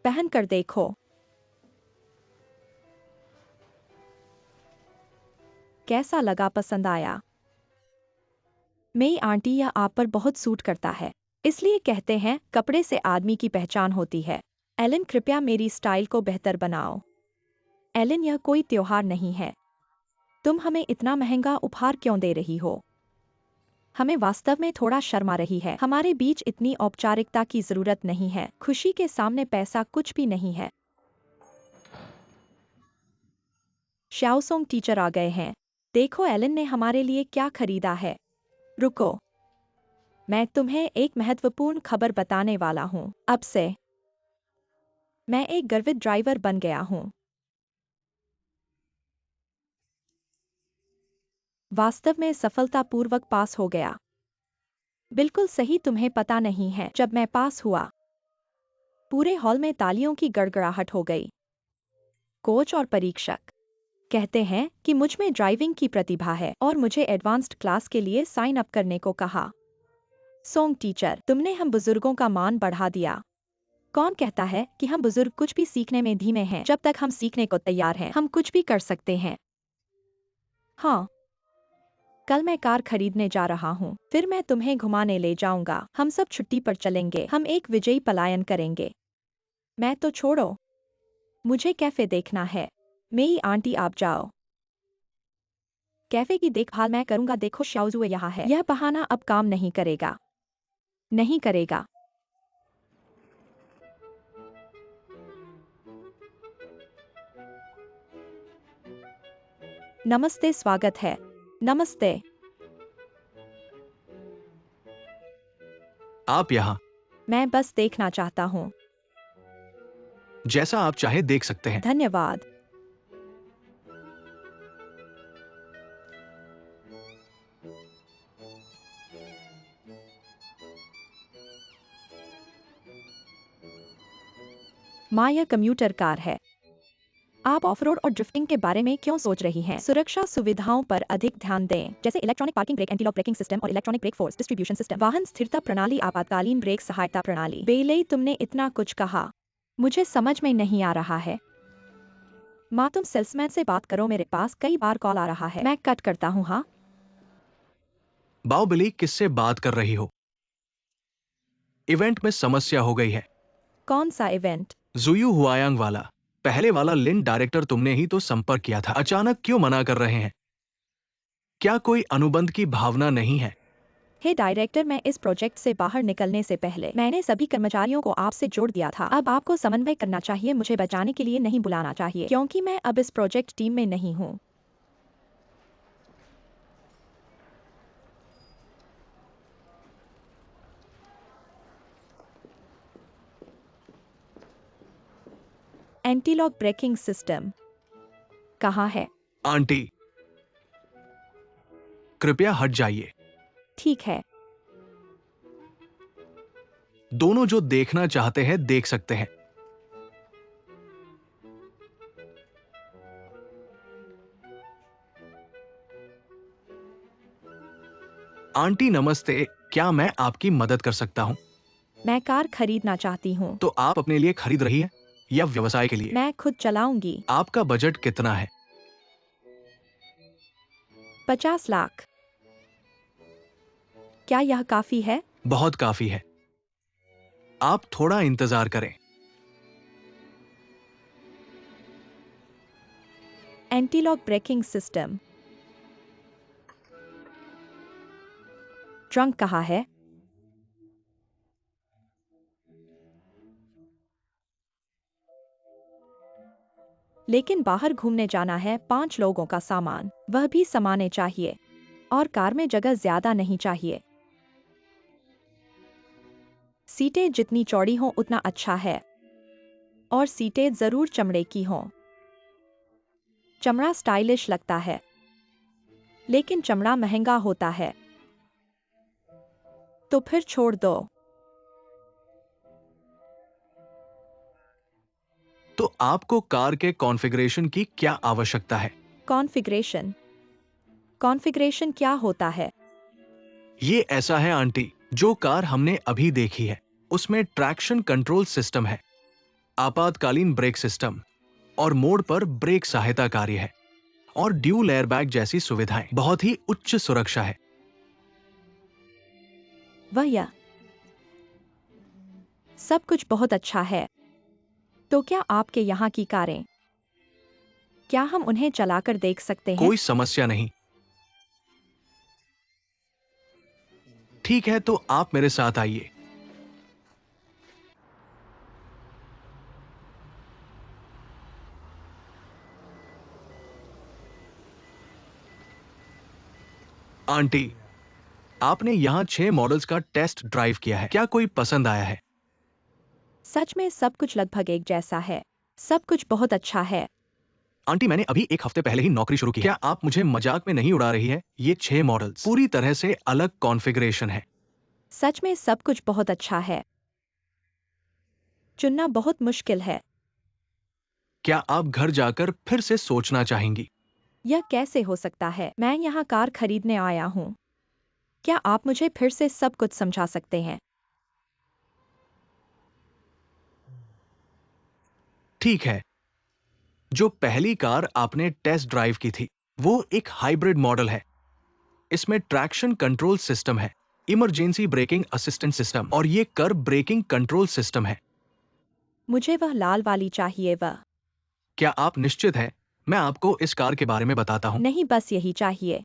पहन कर देखो। कैसा लगा? पसंद आया? मेरी आंटी, यह आप पर बहुत सूट करता है। इसलिए कहते हैं कपड़े से आदमी की पहचान होती है। एलन, कृपया मेरी स्टाइल को बेहतर बनाओ। एलन, यह कोई त्योहार नहीं है। तुम हमें इतना महंगा उपहार क्यों दे रही हो? हमें वास्तव में थोड़ा शर्म आ रही है। हमारे बीच इतनी औपचारिकता की जरूरत नहीं है। खुशी के सामने पैसा कुछ भी नहीं है। श्याओसोंग टीचर आ गए हैं। देखो एलन ने हमारे लिए क्या खरीदा है। रुको, मैं तुम्हें एक महत्वपूर्ण खबर बताने वाला हूँ। अब से मैं एक गर्वित ड्राइवर बन गया हूँ। वास्तव में सफलतापूर्वक पास हो गया। बिल्कुल सही, तुम्हें पता नहीं है, जब मैं पास हुआ पूरे हॉल में तालियों की गड़गड़ाहट हो गई। कोच और परीक्षक कहते हैं कि मुझ में ड्राइविंग की प्रतिभा है और मुझे एडवांस्ड क्लास के लिए साइन अप करने को कहा। सोंग टीचर, तुमने हम बुजुर्गों का मान बढ़ा दिया। कौन कहता है कि हम बुजुर्ग कुछ भी सीखने में धीमे हैं? जब तक हम सीखने को तैयार हैं, हम कुछ भी कर सकते हैं। हाँ, कल मैं कार खरीदने जा रहा हूँ। फिर मैं तुम्हें घुमाने ले जाऊंगा। हम सब छुट्टी पर चलेंगे। हम एक विजयी पलायन करेंगे। मैं तो छोड़ो, मुझे कैफे देखना है। मेरी आंटी, आप जाओ। कैफे की देखभाल मैं करूंगा। देखो शाओजुए यहाँ है। यह बहाना अब काम नहीं करेगा। नहीं करेगा। नमस्ते, स्वागत है। नमस्ते। आप यहाँ मैं बस देखना चाहता हूँ। जैसा आप चाहे देख सकते हैं। धन्यवाद। माँ, यह कम्यूटर कार है। आप ऑफ-रोड और ड्रिफ्टिंग के बारे में क्यों सोच रही हैं? सुरक्षा सुविधाओं पर अधिक ध्यान दें, जैसे electronic parking brake, anti lock braking system और electronic brake force distribution system, वाहन स्थिरता प्रणाली, आपातकालीन ब्रेक सहायता प्रणाली। बेले, तुमने इतना कुछ कहा, मुझे समझ में नहीं आ रहा है। माँ, तुम सेल्समैन से बात करो, मेरे पास कई बार कॉल आ रहा है। मैं कट करता हूँ। हाँ, बाहुबली, किससे बात कर रही हो? इवेंट में समस्या हो गई है। कौन सा इवेंट? जुयू हुआयांग वाला। पहले वाला लिन डायरेक्टर तुमने ही तो संपर्क किया था। अचानक क्यों मना कर रहे हैं? क्या कोई अनुबंध की भावना नहीं है? हे डायरेक्टर, मैं इस प्रोजेक्ट से बाहर निकलने से पहले मैंने सभी कर्मचारियों को आपसे जोड़ दिया था। अब आपको समन्वय करना चाहिए, मुझे बचाने के लिए नहीं बुलाना चाहिए, क्योंकि मैं अब इस प्रोजेक्ट टीम में नहीं हूँ। एंटी लॉक ब्रेकिंग सिस्टम कहाँ है? आंटी, कृपया हट जाइए। ठीक है। दोनों जो देखना चाहते हैं देख सकते हैं। आंटी नमस्ते, क्या मैं आपकी मदद कर सकता हूं? मैं कार खरीदना चाहती हूँ। तो आप अपने लिए खरीद रही हैं या व्यवसाय के लिए? मैं खुद चलाऊंगी। आपका बजट कितना है? 50 लाख। क्या यह काफी है? बहुत काफी है। आप थोड़ा इंतजार करें। Anti lock braking system. Trunk कहाँ है? लेकिन बाहर घूमने जाना है, 5 लोगों का सामान, वह भी समाने चाहिए, और कार में जगह ज्यादा नहीं चाहिए। सीटें जितनी चौड़ी हों उतना अच्छा है, और सीटें जरूर चमड़े की हों। चमड़ा स्टाइलिश लगता है, लेकिन चमड़ा महंगा होता है, तो फिर छोड़ दो। तो आपको कार के कॉन्फ़िगरेशन की क्या आवश्यकता है? कॉन्फ़िगरेशन? कॉन्फ़िगरेशन क्या होता है? ये ऐसा है आंटी, जो कार हमने अभी देखी है उसमें ट्रैक्शन कंट्रोल सिस्टम है, आपातकालीन ब्रेक सिस्टम और मोड़ पर ब्रेक सहायता कार्य है, और ड्यूल एयरबैग जैसी सुविधाएं। बहुत ही उच्च सुरक्षा है। वह सब कुछ बहुत अच्छा है। तो क्या आपके यहाँ की कारें, क्या हम उन्हें चलाकर देख सकते हैं? कोई समस्या नहीं। ठीक है, तो आप मेरे साथ आइए। आंटी, आपने यहाँ 6 मॉडल्स का टेस्ट ड्राइव किया है। क्या कोई पसंद आया है? सच में सब कुछ लगभग एक जैसा है। सब कुछ बहुत अच्छा है। आंटी, मैंने अभी 1 हफ्ते पहले ही नौकरी शुरू की है। क्या आप मुझे मजाक में नहीं उड़ा रही है? ये 6 मॉडल्स पूरी तरह से अलग कॉन्फ़िगरेशन है। सच में सब कुछ बहुत अच्छा है। चुनना बहुत मुश्किल है। क्या आप घर जाकर फिर से सोचना चाहेंगी? यह कैसे हो सकता है? मैं यहाँ कार खरीदने आया हूँ। क्या आप मुझे फिर से सब कुछ समझा सकते हैं? ठीक है, जो पहली कार आपने टेस्ट ड्राइव की थी, वो एक हाइब्रिड मॉडल है। इसमें ट्रैक्शन कंट्रोल सिस्टम है, इमरजेंसी ब्रेकिंग असिस्टेंट सिस्टम, और ये कर्ब ब्रेकिंग कंट्रोल सिस्टम है। मुझे वह लाल वाली चाहिए। वह क्या आप निश्चित हैं? मैं आपको इस कार के बारे में बताता हूँ। नहीं, बस यही चाहिए।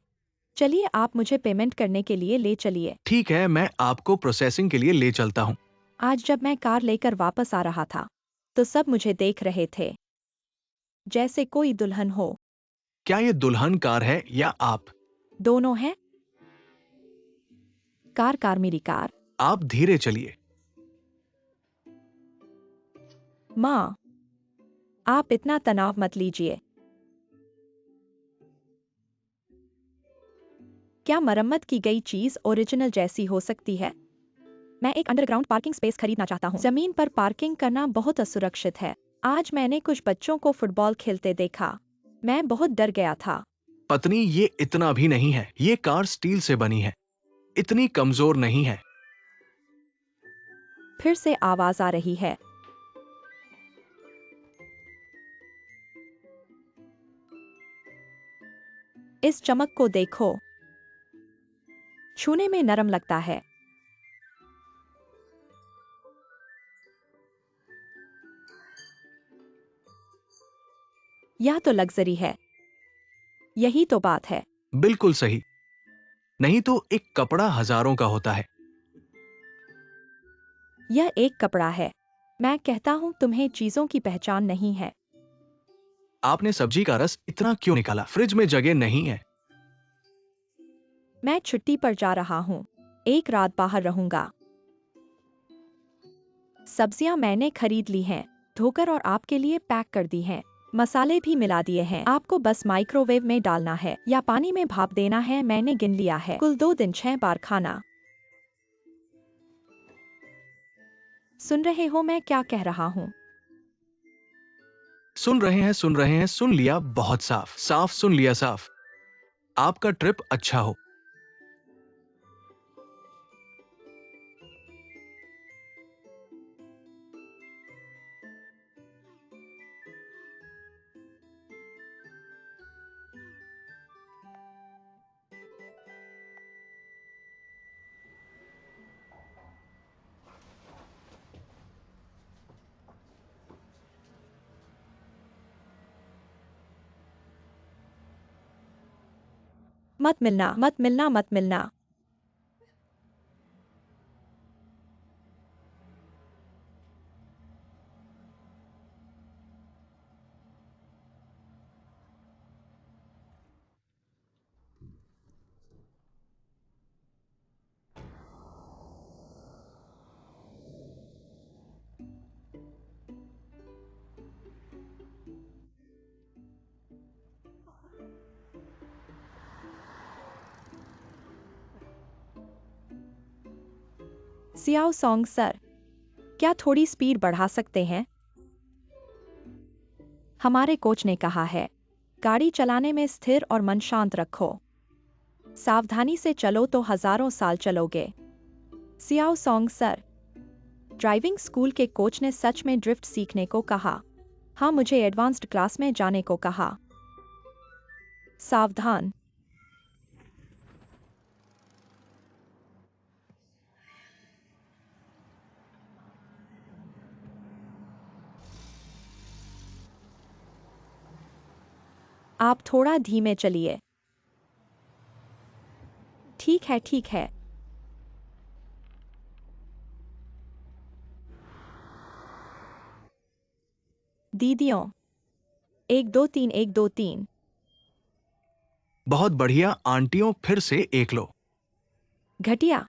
चलिए, आप मुझे पेमेंट करने के लिए ले चलिए। ठीक है, मैं आपको प्रोसेसिंग के लिए ले चलता हूँ। आज जब मैं कार लेकर वापस आ रहा था, तो सब मुझे देख रहे थे, जैसे कोई दुल्हन हो। क्या ये दुल्हन कार है या आप? दोनों हैं। कार मेरी कार। आप धीरे चलिए। माँ, आप इतना तनाव मत लीजिए। क्या मरम्मत की गई चीज ओरिजिनल जैसी हो सकती है? मैं एक अंडरग्राउंड पार्किंग स्पेस खरीदना चाहता हूँ। जमीन पर पार्किंग करना बहुत असुरक्षित है। आज मैंने कुछ बच्चों को फुटबॉल खेलते देखा। मैं बहुत डर गया था। पत्नी, ये इतना भी नहीं है। ये कार स्टील से बनी है, इतनी कमजोर नहीं है। फिर से आवाज आ रही है। इस चमक को देखो, छूने में नरम लगता है। यह तो लग्जरी है। यही तो बात है। बिल्कुल सही। नहीं तो एक कपड़ा हजारों का होता है। यह एक कपड़ा है। मैं कहता हूँ तुम्हें चीजों की पहचान नहीं है। आपने सब्जी का रस इतना क्यों निकाला? फ्रिज में जगह नहीं है। मैं छुट्टी पर जा रहा हूँ। एक रात बाहर रहूंगा। सब्जियां मैंने खरीद ली हैं, धोकर और आपके लिए पैक कर दी हैं। मसाले भी मिला दिए हैं। आपको बस माइक्रोवेव में डालना है या पानी में भाप देना है। मैंने गिन लिया है, कुल 2 दिन 6 बार खाना। सुन रहे हो मैं क्या कह रहा हूँ? सुन रहे हैं, सुन रहे हैं, सुन लिया। बहुत साफ साफ सुन लिया, साफ। आपका ट्रिप अच्छा हो। मत मिलना, मत मिलना, मत मिलना। सियाओ सॉन्ग सर, क्या थोड़ी स्पीड बढ़ा सकते हैं? हमारे कोच ने कहा है, गाड़ी चलाने में स्थिर और मन शांत रखो। सावधानी से चलो तो हजारों साल चलोगे। Xiao song sir. Driving school के कोच ने सच में ड्रिफ्ट सीखने को कहा। हाँ, मुझे एडवांस्ड क्लास में जाने को कहा। सावधान। आप थोड़ा धीमे चलिए। ठीक है, ठीक है। दीदियों, 1 2 3 1 2 3। बहुत बढ़िया आंटियों, फिर से एक लो। घटिया।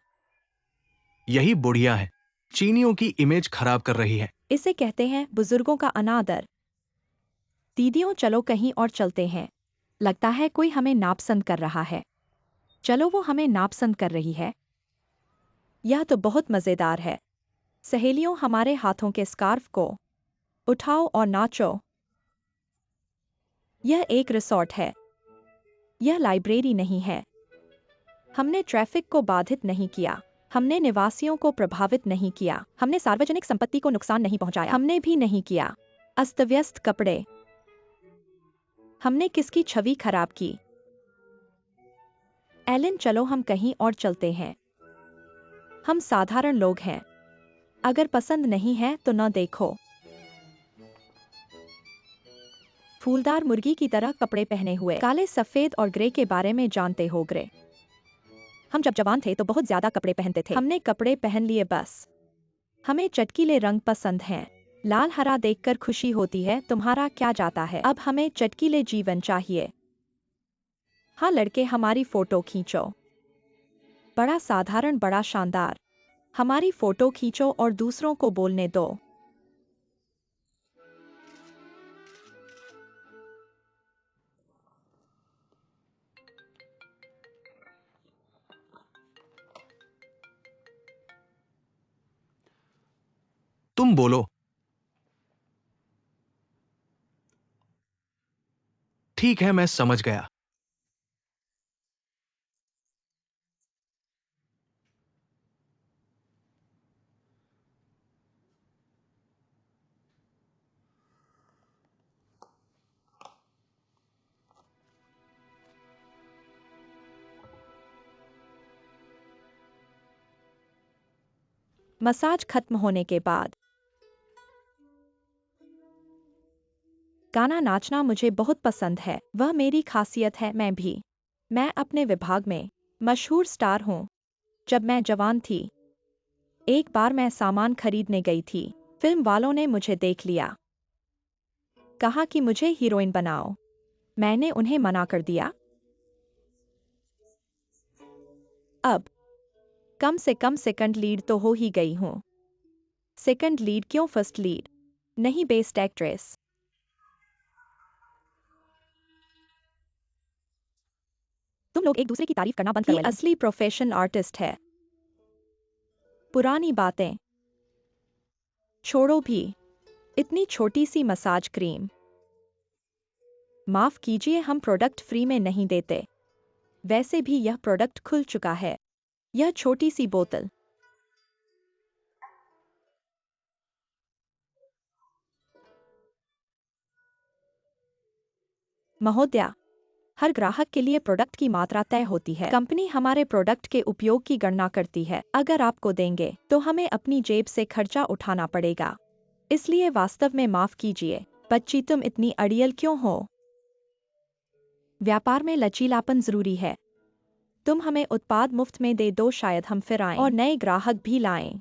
यही बुढ़िया है, चीनियों की इमेज खराब कर रही है। इसे कहते हैं बुजुर्गों का अनादर। दीदियों, चलो कहीं और चलते हैं। लगता है कोई हमें नापसंद कर रहा है। चलो, वो हमें नापसंद कर रही है। यह तो बहुत मजेदार है। सहेलियों, हमारे हाथों के स्कार्फ को उठाओ और नाचो। यह एक रिसॉर्ट है। यह लाइब्रेरी नहीं है। हमने ट्रैफिक को बाधित नहीं किया। हमने निवासियों को प्रभावित नहीं किया। हमने सार्वजनिक संपत्ति को नुकसान नहीं पहुंचाया। हमने भी नहीं किया। अस्त-व्यस्त कपड़े। हमने किसकी छवि खराब की? एलन, चलो हम कहीं और चलते हैं। हम साधारण लोग हैं। अगर पसंद नहीं है तो न देखो। फूलदार मुर्गी की तरह कपड़े पहने हुए, काले, सफेद और ग्रे के बारे में जानते हो? ग्रे। हम जब जवान थे तो बहुत ज्यादा कपड़े पहनते थे। हमने कपड़े पहन लिए बस। हमें चटकीले रंग पसंद हैं। लाल हरा देखकर खुशी होती है। तुम्हारा क्या जाता है? अब हमें चटकीले जीवन चाहिए। हाँ लड़के, हमारी फोटो खींचो। बड़ा साधारण, बड़ा शानदार। हमारी फोटो खींचो और दूसरों को बोलने दो। तुम बोलो। ठीक है, मैं समझ गया। मसाज खत्म होने के बाद गाना नाचना मुझे बहुत पसंद है, वह मेरी खासियत है। मैं अपने विभाग में मशहूर स्टार हूँ। जब मैं जवान थी, एक बार मैं सामान खरीदने गई थी। फिल्म वालों ने मुझे देख लिया, कहा कि मुझे हीरोइन बनाओ। मैंने उन्हें मना कर दिया। अब कम से कम सेकंड लीड तो हो ही गई हूँ। सेकंड लीड क्यों, फर्स्ट लीड नहीं, बेस्ट एक्ट्रेस। तुम लोग एक दूसरे की तारीफ करना बंद करो। ये असली प्रोफेशन आर्टिस्ट है। पुरानी बातें छोड़ो भी। इतनी छोटी सी मसाज क्रीम, माफ कीजिए, हम प्रोडक्ट फ्री में नहीं देते। वैसे भी यह प्रोडक्ट खुल चुका है। यह छोटी सी बोतल। महोदया, हर ग्राहक के लिए प्रोडक्ट की मात्रा तय होती है। कंपनी हमारे प्रोडक्ट के उपयोग की गणना करती है। अगर आपको देंगे तो हमें अपनी जेब से खर्चा उठाना पड़ेगा। इसलिए वास्तव में माफ कीजिए बच्ची, तुम इतनी अड़ियल क्यों हो? व्यापार में लचीलापन जरूरी है। तुम हमें उत्पाद मुफ्त में दे दो, शायद हम फिर आएं और नए ग्राहक भी लाएं।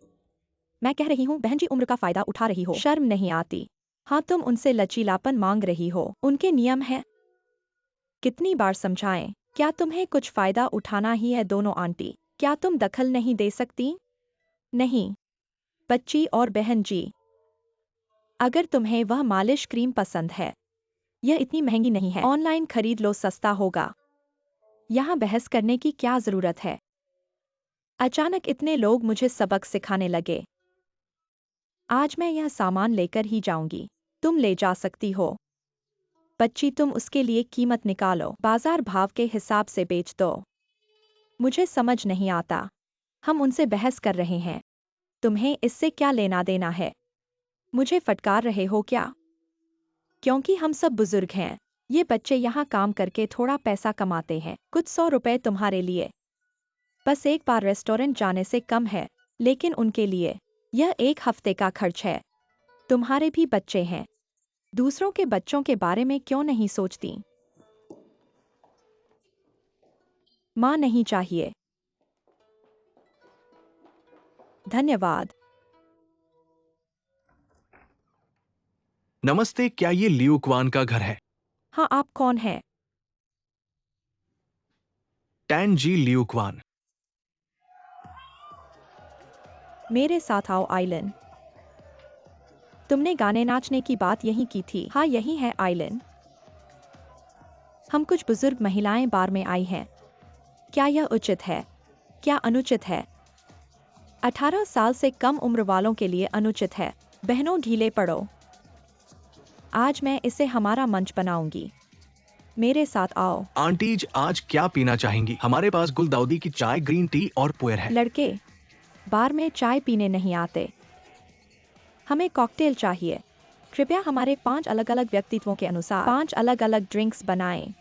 मैं कह रही हूँ बहन जी, उम्र का फायदा उठा रही हो, शर्म नहीं आती? हाँ, तुम उनसे लचीलापन मांग रही हो, उनके नियम है। कितनी बार समझाएं? क्या तुम्हें कुछ फायदा उठाना ही है? दोनों आंटी, क्या तुम दखल नहीं दे सकती? नहीं बच्ची और बहन जी, अगर तुम्हें वह मालिश क्रीम पसंद है, यह इतनी महंगी नहीं है, ऑनलाइन खरीद लो, सस्ता होगा। यहाँ बहस करने की क्या जरूरत है? अचानक इतने लोग मुझे सबक सिखाने लगे। आज मैं यह सामान लेकर ही जाऊंगी। तुम ले जा सकती हो। बच्ची, तुम उसके लिए कीमत निकालो, बाजार भाव के हिसाब से बेच दो। मुझे समझ नहीं आता, हम उनसे बहस कर रहे हैं, तुम्हें इससे क्या लेना देना है? मुझे फटकार रहे हो क्या? क्योंकि हम सब बुजुर्ग हैं। ये बच्चे यहाँ काम करके थोड़ा पैसा कमाते हैं, कुछ 100 रुपए तुम्हारे लिए बस एक बार रेस्टोरेंट जाने से कम है, लेकिन उनके लिए यह एक हफ्ते का खर्च है। तुम्हारे भी बच्चे हैं, दूसरों के बच्चों के बारे में क्यों नहीं सोचती? माँ नहीं चाहिए। धन्यवाद। नमस्ते, क्या ये लियू क्वान का घर है? हाँ, आप कौन हैं? टैन जी लियू क्वान। मेरे साथ आओ आइलन। तुमने गाने नाचने की बात यही की थी। हाँ, यही है आइलन। हम कुछ बुजुर्ग महिलाएं बार में आई हैं। क्या यह उचित है? क्या अनुचित है? 18 साल से कम उम्र वालों के लिए अनुचित है। बहनों, ढीले पड़ो। आज मैं इसे हमारा मंच बनाऊंगी। मेरे साथ आओ। आंटीज, आज क्या पीना चाहेंगी? हमारे पास गुलदाउदी की चाय, ग्रीन टी और पुएर है। लड़के बार में चाय पीने नहीं आते, हमें कॉकटेल चाहिए। कृपया हमारे 5 अलग अलग व्यक्तित्वों के अनुसार 5 अलग अलग ड्रिंक्स बनाएं।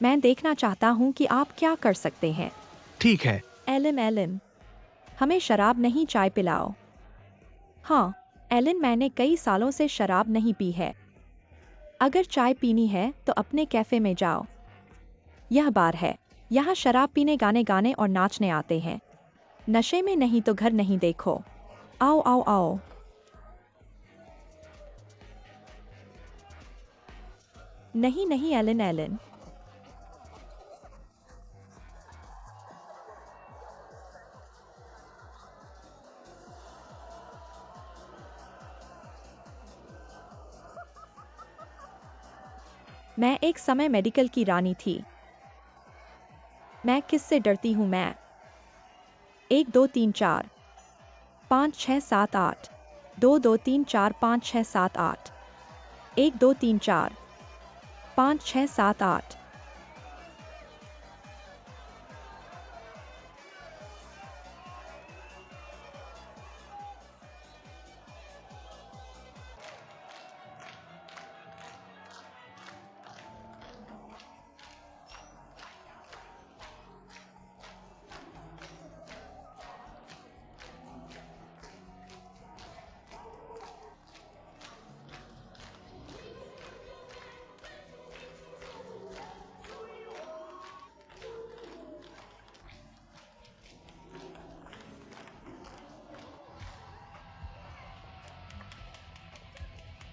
मैं देखना चाहता हूं कि आप क्या कर सकते हैं। ठीक है। एलन, एलन, हमें शराब नहीं, चाय पिलाओ। हाँ एलन, मैंने कई सालों से शराब नहीं पी है। अगर चाय पीनी है तो अपने कैफे में जाओ। यह बार है, यहाँ शराब पीने, गाने गाने और नाचने आते हैं। नशे में नहीं तो घर नहीं, देखो। आओ आओ आओ। नहीं नहीं एलन, एलन, मैं एक समय मेडिकल की रानी थी। मैं किससे डरती हूँ? मैं 1 2 3 4 5 6 7 8 2 2 3 4 5 6 7 8 1 2 3 4 5, 6, 7, 8।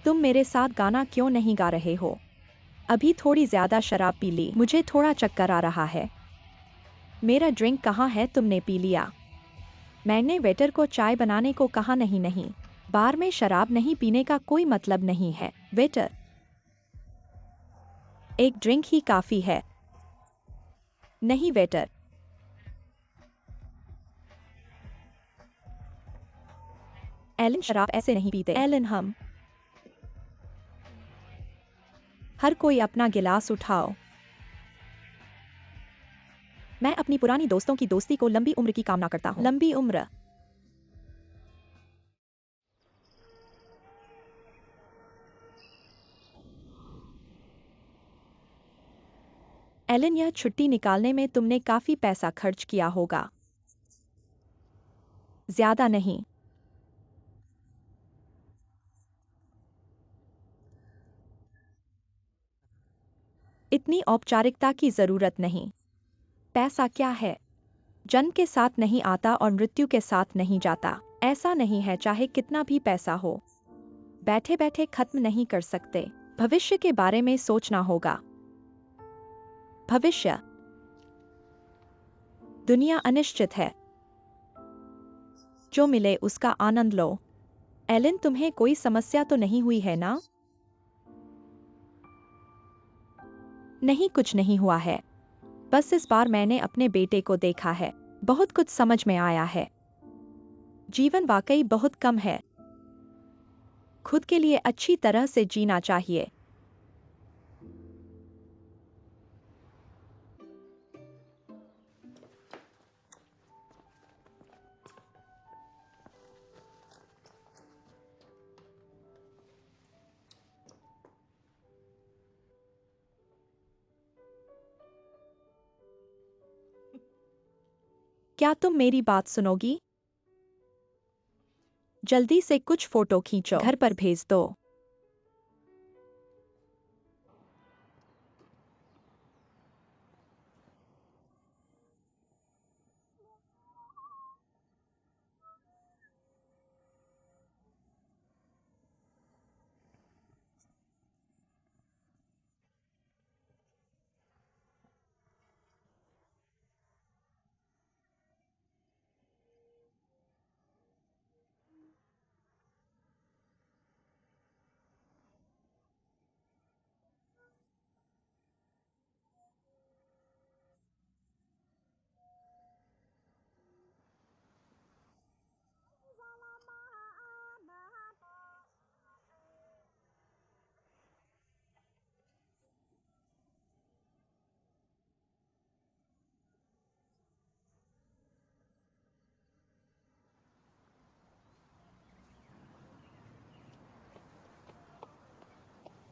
तुम मेरे साथ गाना क्यों नहीं गा रहे हो? अभी थोड़ी ज्यादा शराब पी ली, मुझे थोड़ा चक्कर आ रहा है। मेरा ड्रिंक कहाँ है? तुमने पी लिया। मैंने वेटर को चाय बनाने को कहा। नहीं नहीं, बार में शराब नहीं पीने का कोई मतलब नहीं है। वेटर, एक ड्रिंक ही काफी है। नहीं वेटर। एलन, शराब ऐसे नहीं पीते। एलन, हम हर कोई अपना गिलास उठाओ। मैं अपनी पुरानी दोस्तों की दोस्ती को लंबी उम्र की कामना करता हूँ। लंबी उम्र। एलन, यह छुट्टी निकालने में तुमने काफी पैसा खर्च किया होगा। ज्यादा नहीं। इतनी औपचारिकता की जरूरत नहीं। पैसा क्या है? जन्म के साथ नहीं आता और मृत्यु के साथ नहीं जाता। ऐसा नहीं है चाहे कितना भी पैसा हो, बैठे बैठे खत्म नहीं कर सकते। भविष्य के बारे में सोचना होगा। भविष्य, दुनिया अनिश्चित है। जो मिले उसका आनंद लो। एलन, तुम्हें कोई समस्या तो नहीं हुई है ना? नहीं, कुछ नहीं हुआ है। बस इस बार मैंने अपने बेटे को देखा है, बहुत कुछ समझ में आया है। जीवन वाकई बहुत कम है। खुद के लिए अच्छी तरह से जीना चाहिए। क्या तुम मेरी बात सुनोगी? जल्दी से कुछ फोटो खींचो, घर पर भेज दो।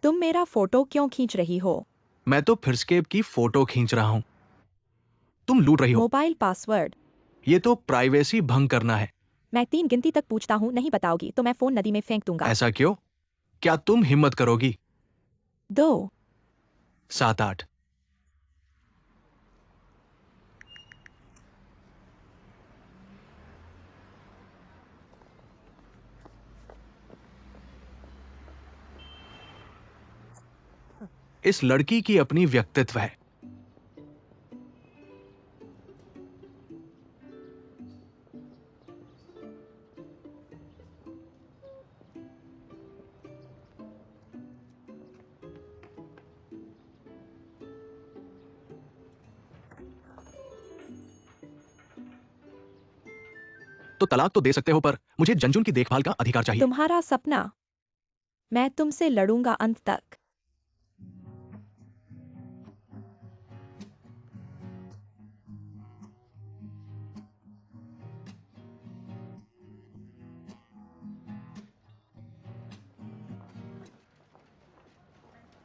तुम मेरा फोटो क्यों खींच रही हो? मैं तो फिरस्केप की फोटो खींच रहा हूँ। तुम लूट रही हो। Mobile password. ये तो प्राइवेसी भंग करना है। मैं 3 गिनती तक पूछता हूँ, नहीं बताओगी तो मैं फोन नदी में फेंक दूंगा। ऐसा क्यों? क्या तुम हिम्मत करोगी? 2, 7, 8। इस लड़की की अपनी व्यक्तित्व है। तो तलाक तो दे सकते हो, पर मुझे जंजुन की देखभाल का अधिकार चाहिए। तुम्हारा सपना। मैं तुमसे लड़ूंगा अंत तक।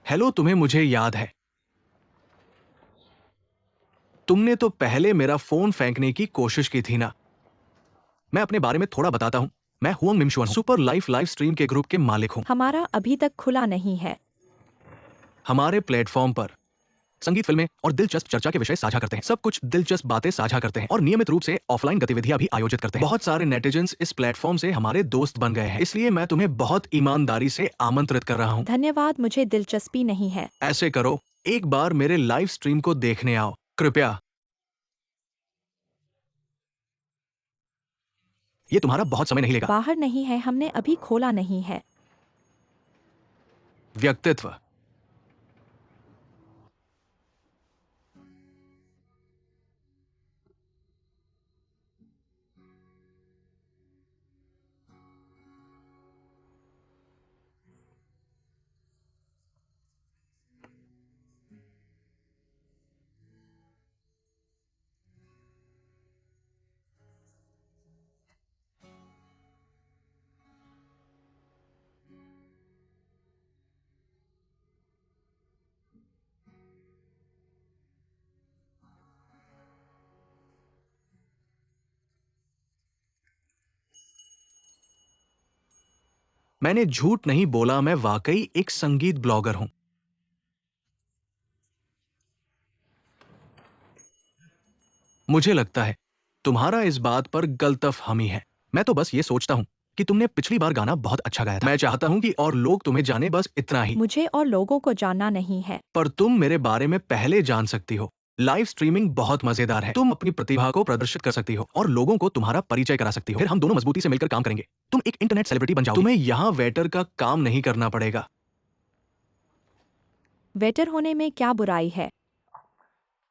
हेलो, तुम्हें मुझे याद है। तुमने तो पहले मेरा फोन फेंकने की कोशिश की थी ना। मैं अपने बारे में थोड़ा बताता हूँ। मैं हुआंग मिंगशुआन हूँ, सुपर लाइफ लाइव स्ट्रीम के ग्रुप के मालिक हूँ। हमारा अभी तक खुला नहीं है। हमारे प्लेटफॉर्म पर संगीत, फिल्में और दिलचस्प चर्चा के विषय साझा करते हैं। सब कुछ दिलचस्प बातें साझा करते हैं और नियमित रूप से ऑफलाइन गतिविधियां भी आयोजित करते हैं। बहुत सारे नेटिजन्स इस प्लेटफॉर्म से हमारे दोस्त बन गए हैं, इसलिए मैं तुम्हें बहुत ईमानदारी से आमंत्रित कर रहा हूँ। धन्यवाद, मुझे दिलचस्पी नहीं है। ऐसे करो, एक बार मेरे लाइव स्ट्रीम को देखने आओ, कृपया। ये तुम्हारा बहुत समय नहीं लेगा। बाहर नहीं है, हमने अभी खोला नहीं है। व्यक्तित्व। मैंने झूठ नहीं बोला, मैं वाकई एक संगीत ब्लॉगर हूं। मुझे लगता है तुम्हारा इस बात पर गलतफहमी है। मैं तो बस ये सोचता हूं कि तुमने पिछली बार गाना बहुत अच्छा गाया था। मैं चाहता हूं कि और लोग तुम्हें जाने, बस इतना ही। मुझे और लोगों को जानना नहीं है। पर तुम मेरे बारे में पहले जान सकती हो। लाइव स्ट्रीमिंग बहुत मजेदार है। तुम अपनी प्रतिभा को प्रदर्शित कर सकती हो और लोगों को तुम्हारा परिचय करा सकती हो। फिर हम दोनों मजबूती से मिलकर काम करेंगे। तुम एक इंटरनेट सेलिब्रिटी बन जाओगे। तुम्हें यहाँ वेटर का काम नहीं करना पड़ेगा। वेटर होने में क्या बुराई है?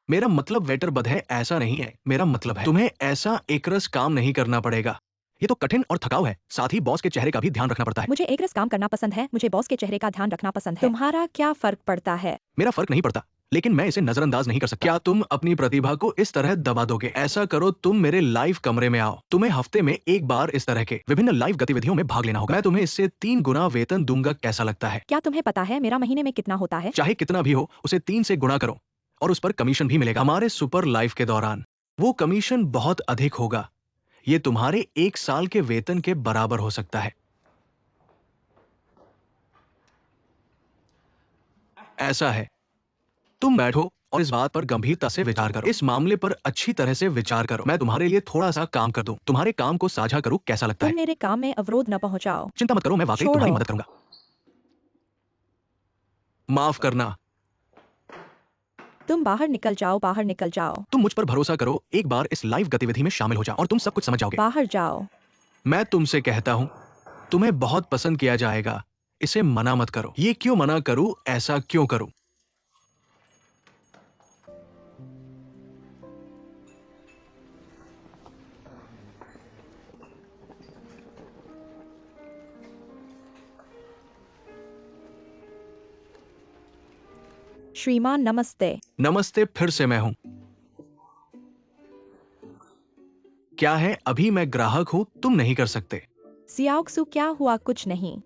मेरा मतलब वेटर बद है ऐसा नहीं है। मेरा मतलब है तुम्हें ऐसा एकरस काम नहीं करना पड़ेगा। ये तो कठिन और थकाऊ है। साथ ही बॉस के चेहरे का भी ध्यान रखना पड़ता है। मुझे एक रस काम करना पसंद है, मुझे बॉस के चेहरे का ध्यान रखना पसंद है। तुम्हारा क्या फर्क पड़ता है? मेरा फर्क नहीं पड़ता, लेकिन मैं इसे नजरअंदाज नहीं कर सकता। क्या तुम अपनी प्रतिभा को इस तरह दबा दोगे? ऐसा करो, तुम मेरे लाइव कमरे में आओ। तुम्हें हफ्ते में एक बार इस तरह के विभिन्न लाइव गतिविधियों में भाग लेना होगा। मैं तुम्हें इससे 3 गुना वेतन दूंगा। कैसा लगता है? क्या तुम्हें पता है मेरा महीने में कितना होता है? चाहे कितना भी हो, उसे 3 से गुणा करो और उस पर कमीशन भी मिलेगा। हमारे सुपर लाइव के दौरान वो कमीशन बहुत अधिक होगा। ये तुम्हारे 1 साल के वेतन के बराबर हो सकता है। ऐसा है, तुम बैठो और इस बात पर गंभीरता से विचार करो। इस मामले पर अच्छी तरह से विचार करो। मैं तुम्हारे लिए थोड़ा सा काम कर दूं, तुम्हारे काम को साझा करूं, कैसा लगता तुम है? मेरे काम में अवरोध न पहुंचाओ। चिंता मत करो, मैं वाकई तुम्हारी छोड़ो। मदद करूंगा। माफ करना। तुम बाहर निकल जाओ, बाहर निकल जाओ। तुम मुझ पर भरोसा करो, एक बार इस लाइव गतिविधि में शामिल हो जाओ और तुम सब कुछ समझ जाओगे। बाहर जाओ। मैं तुमसे कहता हूं, तुम्हें बहुत पसंद किया जाएगा। इसे मना मत करो। ये क्यों मना करूं, ऐसा क्यों करूं? श्रीमान नमस्ते। नमस्ते, फिर से मैं हूं। क्या है, अभी मैं ग्राहक हूं, तुम नहीं कर सकते। सियाओक्सु, क्या हुआ? कुछ नहीं।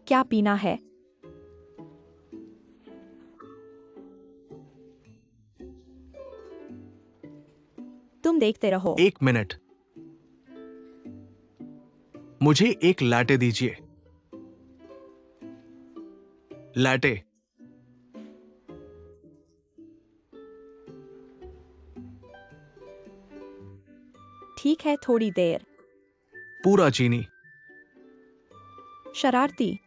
क्या पीना है? तुम देखते रहो। 1 मिनट, मुझे एक लैटे दीजिए। लैटे। ठीक है, थोड़ी देर। पूरा चीनी। शरारती।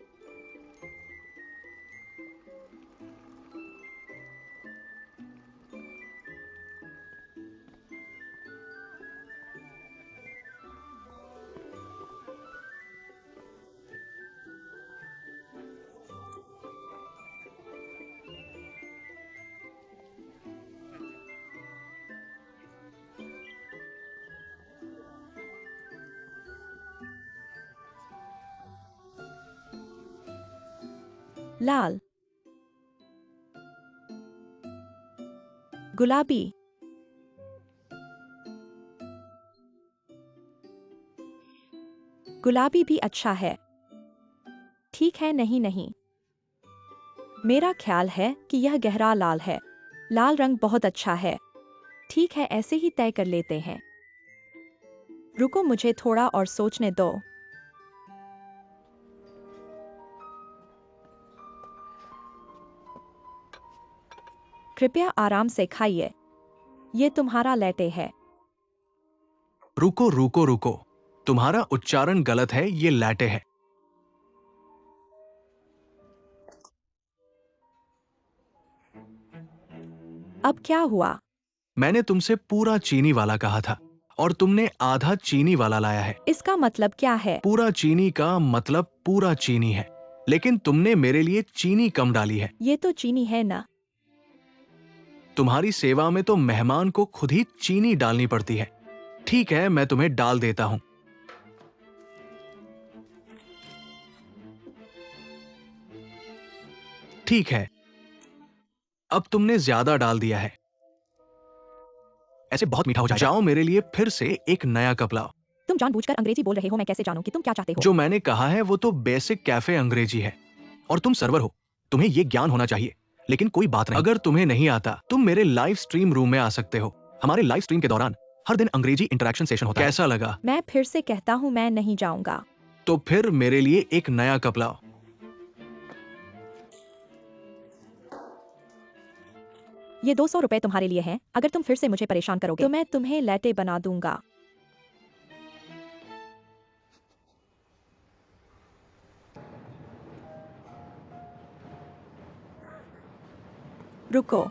लाल। गुलाबी। गुलाबी भी अच्छा है। ठीक है, नहीं नहीं। मेरा ख्याल है कि यह गहरा लाल है। लाल रंग बहुत अच्छा है। ठीक है, ऐसे ही तय कर लेते हैं। रुको, मुझे थोड़ा और सोचने दो। कृपया आराम से खाइए। ये तुम्हारा लैटे है। रुको रुको रुको, तुम्हारा उच्चारण गलत है, ये लैटे है। अब क्या हुआ? मैंने तुमसे पूरा चीनी वाला कहा था और तुमने आधा चीनी वाला लाया है। इसका मतलब क्या है? पूरा चीनी का मतलब पूरा चीनी है, लेकिन तुमने मेरे लिए चीनी कम डाली है। ये तो चीनी है ना। तुम्हारी सेवा में तो मेहमान को खुद ही चीनी डालनी पड़ती है। ठीक है, मैं तुम्हें डाल देता हूं। ठीक है, अब तुमने ज्यादा डाल दिया है। ऐसे बहुत मीठा हो जाएगा। जाओ, मेरे लिए फिर से एक नया कप लाओ। तुम जानबूझकर अंग्रेजी बोल रहे हो, मैं कैसे जानूं कि तुम क्या चाहते हो? जो मैंने कहा है वो तो बेसिक कैफे अंग्रेजी है, और तुम सर्वर हो, तुम्हें ये ज्ञान होना चाहिए। लेकिन कोई बात नहीं, अगर तुम्हें नहीं आता तुम मेरे लाइव स्ट्रीम रूम में आ सकते हो। हमारे लाइव स्ट्रीम के दौरान हर दिन अंग्रेजी इंटरेक्शन सेशन होता है। कैसा लगा? मैं फिर से कहता हूँ, मैं नहीं जाऊंगा। तो फिर मेरे लिए एक नया कप लाओ। ये 200 रुपए तुम्हारे लिए हैं। अगर तुम फिर से मुझे परेशान करोगे तो मैं तुम्हें लैटे बना दूंगा। रुको।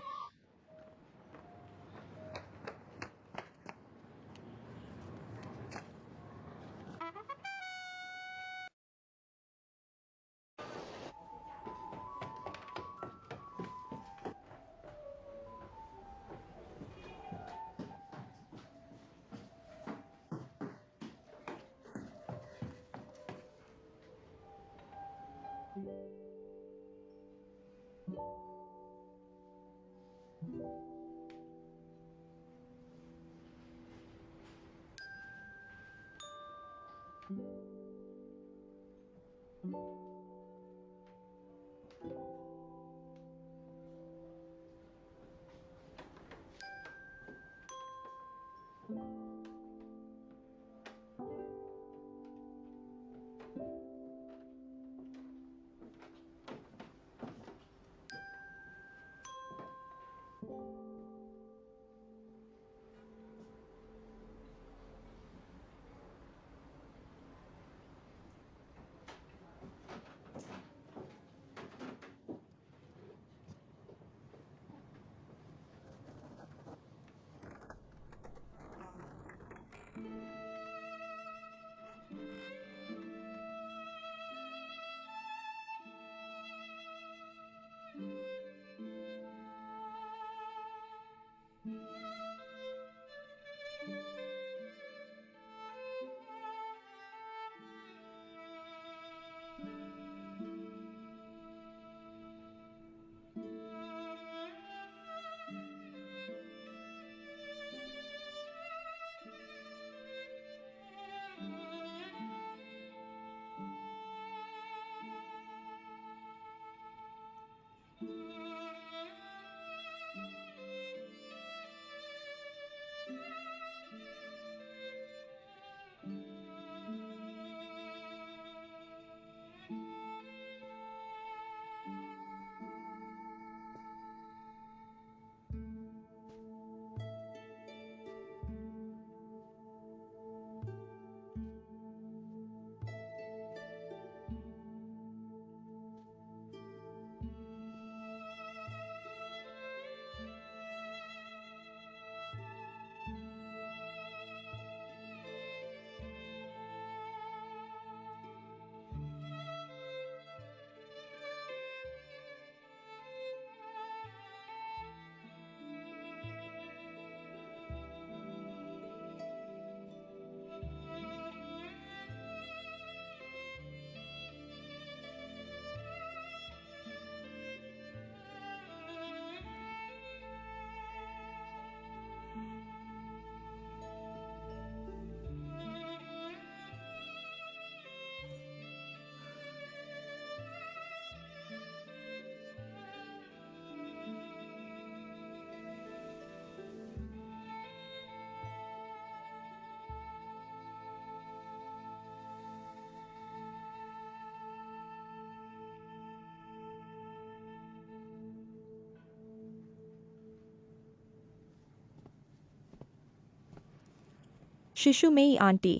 शिशु मेई आंटी,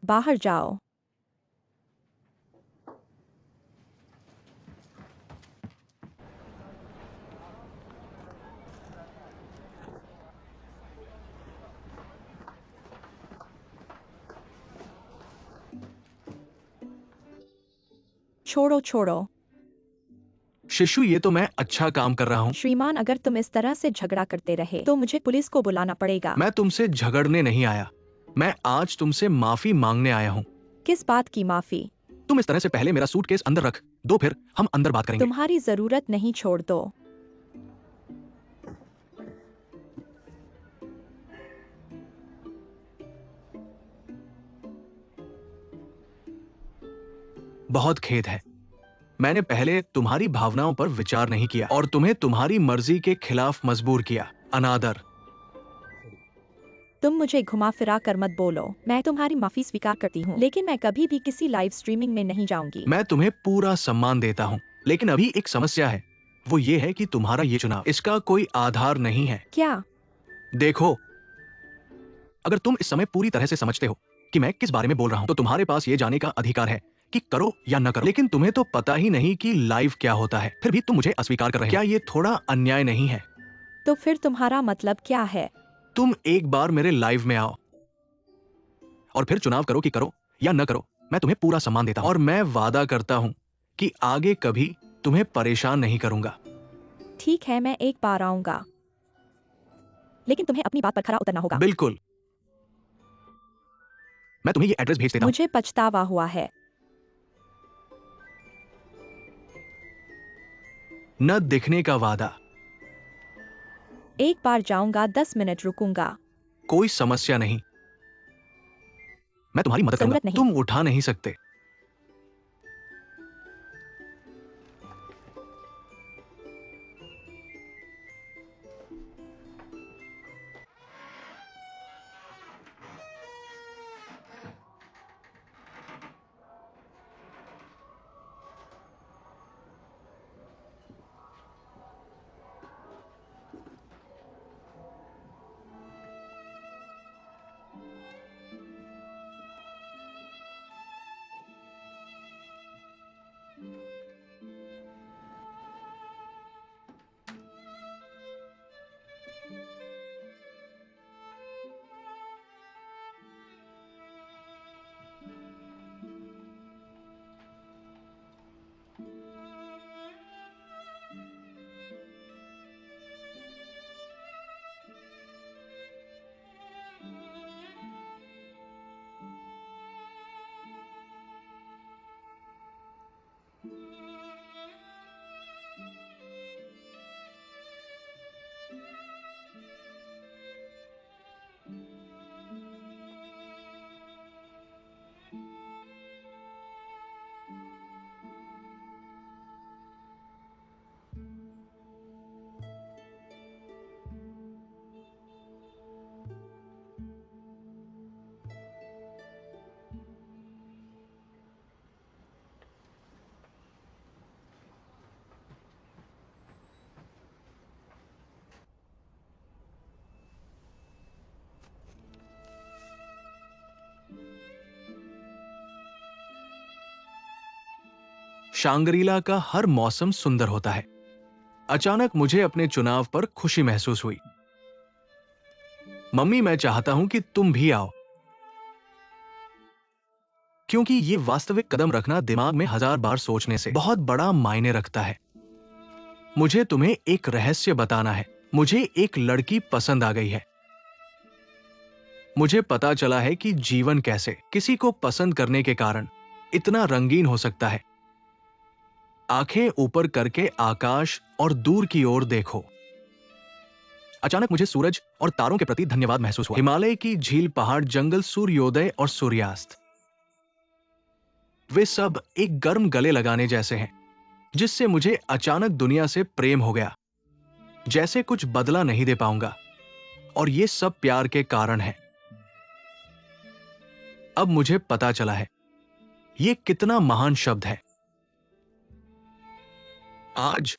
बाहर जाओ। छोड़ो छोड़ो। शिशु, ये तो मैं अच्छा काम कर रहा हूँ। श्रीमान, अगर तुम इस तरह से झगड़ा करते रहे तो मुझे पुलिस को बुलाना पड़ेगा। मैं तुमसे झगड़ने नहीं आया, मैं आज तुमसे माफी मांगने आया हूँ। किस बात की माफी? तुम इस तरह से पहले मेरा सूटकेस अंदर रख दो, फिर हम अंदर बात करेंगे। तुम्हारी जरूरत नहीं, छोड़ दो। बहुत खेद है, मैंने पहले तुम्हारी भावनाओं पर विचार नहीं किया और तुम्हें तुम्हारी मर्जी के खिलाफ मजबूर किया। अनादर। तुम मुझे घुमा फिरा कर मत बोलो। मैं तुम्हारी माफी स्वीकार करती हूँ, लेकिन मैं कभी भी किसी लाइव स्ट्रीमिंग में नहीं जाऊंगी। मैं तुम्हें पूरा सम्मान देता हूँ, लेकिन अभी एक समस्या है। वो ये है कि तुम्हारा ये चुनाव, इसका कोई आधार नहीं है। क्या? देखो, अगर तुम इस समय पूरी तरह से समझते हो कि मैं किस बारे में बोल रहा हूं, तो तुम्हारे पास ये जाने का अधिकार है कि करो या न करो। लेकिन तुम्हें तो पता ही नहीं कि लाइव क्या होता है, फिर भी तुम मुझे अस्वीकार कर रहे हो। क्या ये थोड़ा अन्याय नहीं है? तो फिर तुम्हारा मतलब क्या है? तुम एक बार मेरे लाइव में आओ और फिर चुनाव करो कि करो या न करो। मैं तुम्हें पूरा सम्मान देता हूं और मैं वादा करता हूं कि आगे कभी तुम्हें परेशान नहीं करूंगा। ठीक है, मैं एक बार आऊंगा, लेकिन तुम्हें अपनी बात पर खरा उतरना होगा। बिल्कुल, मैं तुम्हें ये एड्रेस भेज देता हूं। मुझे पछतावा हुआ है। न दिखने का वादा। एक बार जाऊंगा, 10 मिनट रुकूंगा। कोई समस्या नहीं, मैं तुम्हारी मदद करूंगा। जरूरत नहीं। तुम उठा नहीं सकते। शांग्रीला का हर मौसम सुंदर होता है। अचानक मुझे अपने चुनाव पर खुशी महसूस हुई। मम्मी, मैं चाहता हूं कि तुम भी आओ, क्योंकि ये वास्तविक कदम रखना दिमाग में 1000 बार सोचने से बहुत बड़ा मायने रखता है। मुझे तुम्हें एक रहस्य बताना है। मुझे एक लड़की पसंद आ गई है। मुझे पता चला है कि जीवन कैसे किसी को पसंद करने के कारण इतना रंगीन हो सकता है। आंखें ऊपर करके आकाश और दूर की ओर देखो। अचानक मुझे सूरज और तारों के प्रति धन्यवाद महसूस हुआ। हिमालय की झील, पहाड़, जंगल, सूर्योदय और सूर्यास्त, वे सब एक गर्म गले लगाने जैसे हैं, जिससे मुझे अचानक दुनिया से प्रेम हो गया। जैसे कुछ बदला नहीं दे पाऊंगा, और ये सब प्यार के कारण है। अब मुझे पता चला है ये कितना महान शब्द है। आज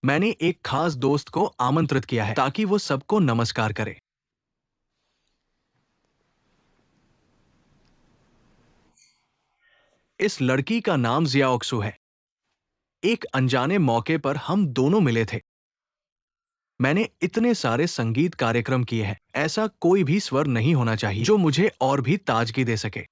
मैंने एक खास दोस्त को आमंत्रित किया है ताकि वो सबको नमस्कार करे। इस लड़की का नाम जिया ओक्सू है। एक अनजाने मौके पर हम दोनों मिले थे। मैंने इतने सारे संगीत कार्यक्रम किए हैं, ऐसा कोई भी स्वर नहीं होना चाहिए जो मुझे और भी ताजगी दे सके।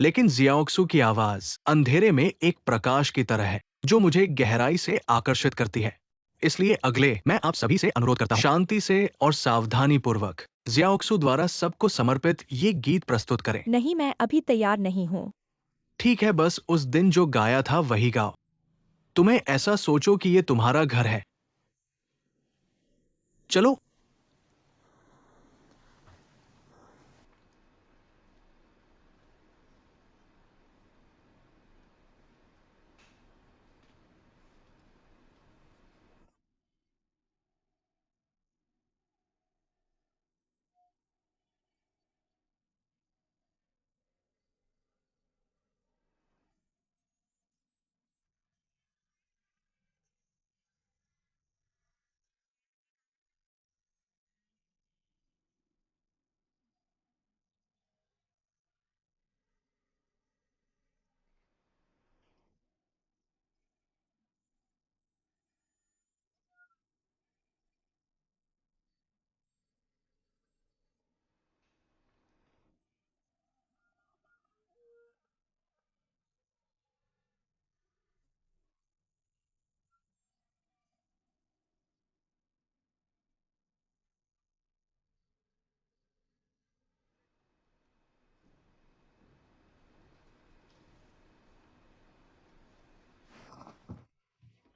लेकिन जिया ओक्सू की आवाज अंधेरे में एक प्रकाश की तरह है जो मुझे गहराई से आकर्षित करती है। इसलिए मैं आप सभी से अनुरोध करता हूं, शांति से और सावधानी पूर्वक जिया ओक्सू द्वारा सबको समर्पित ये गीत प्रस्तुत करें। नहीं, मैं अभी तैयार नहीं हूँ। ठीक है, बस उस दिन जो गाया था वही गाओ। तुम्हें ऐसा सोचो कि ये तुम्हारा घर है। चलो।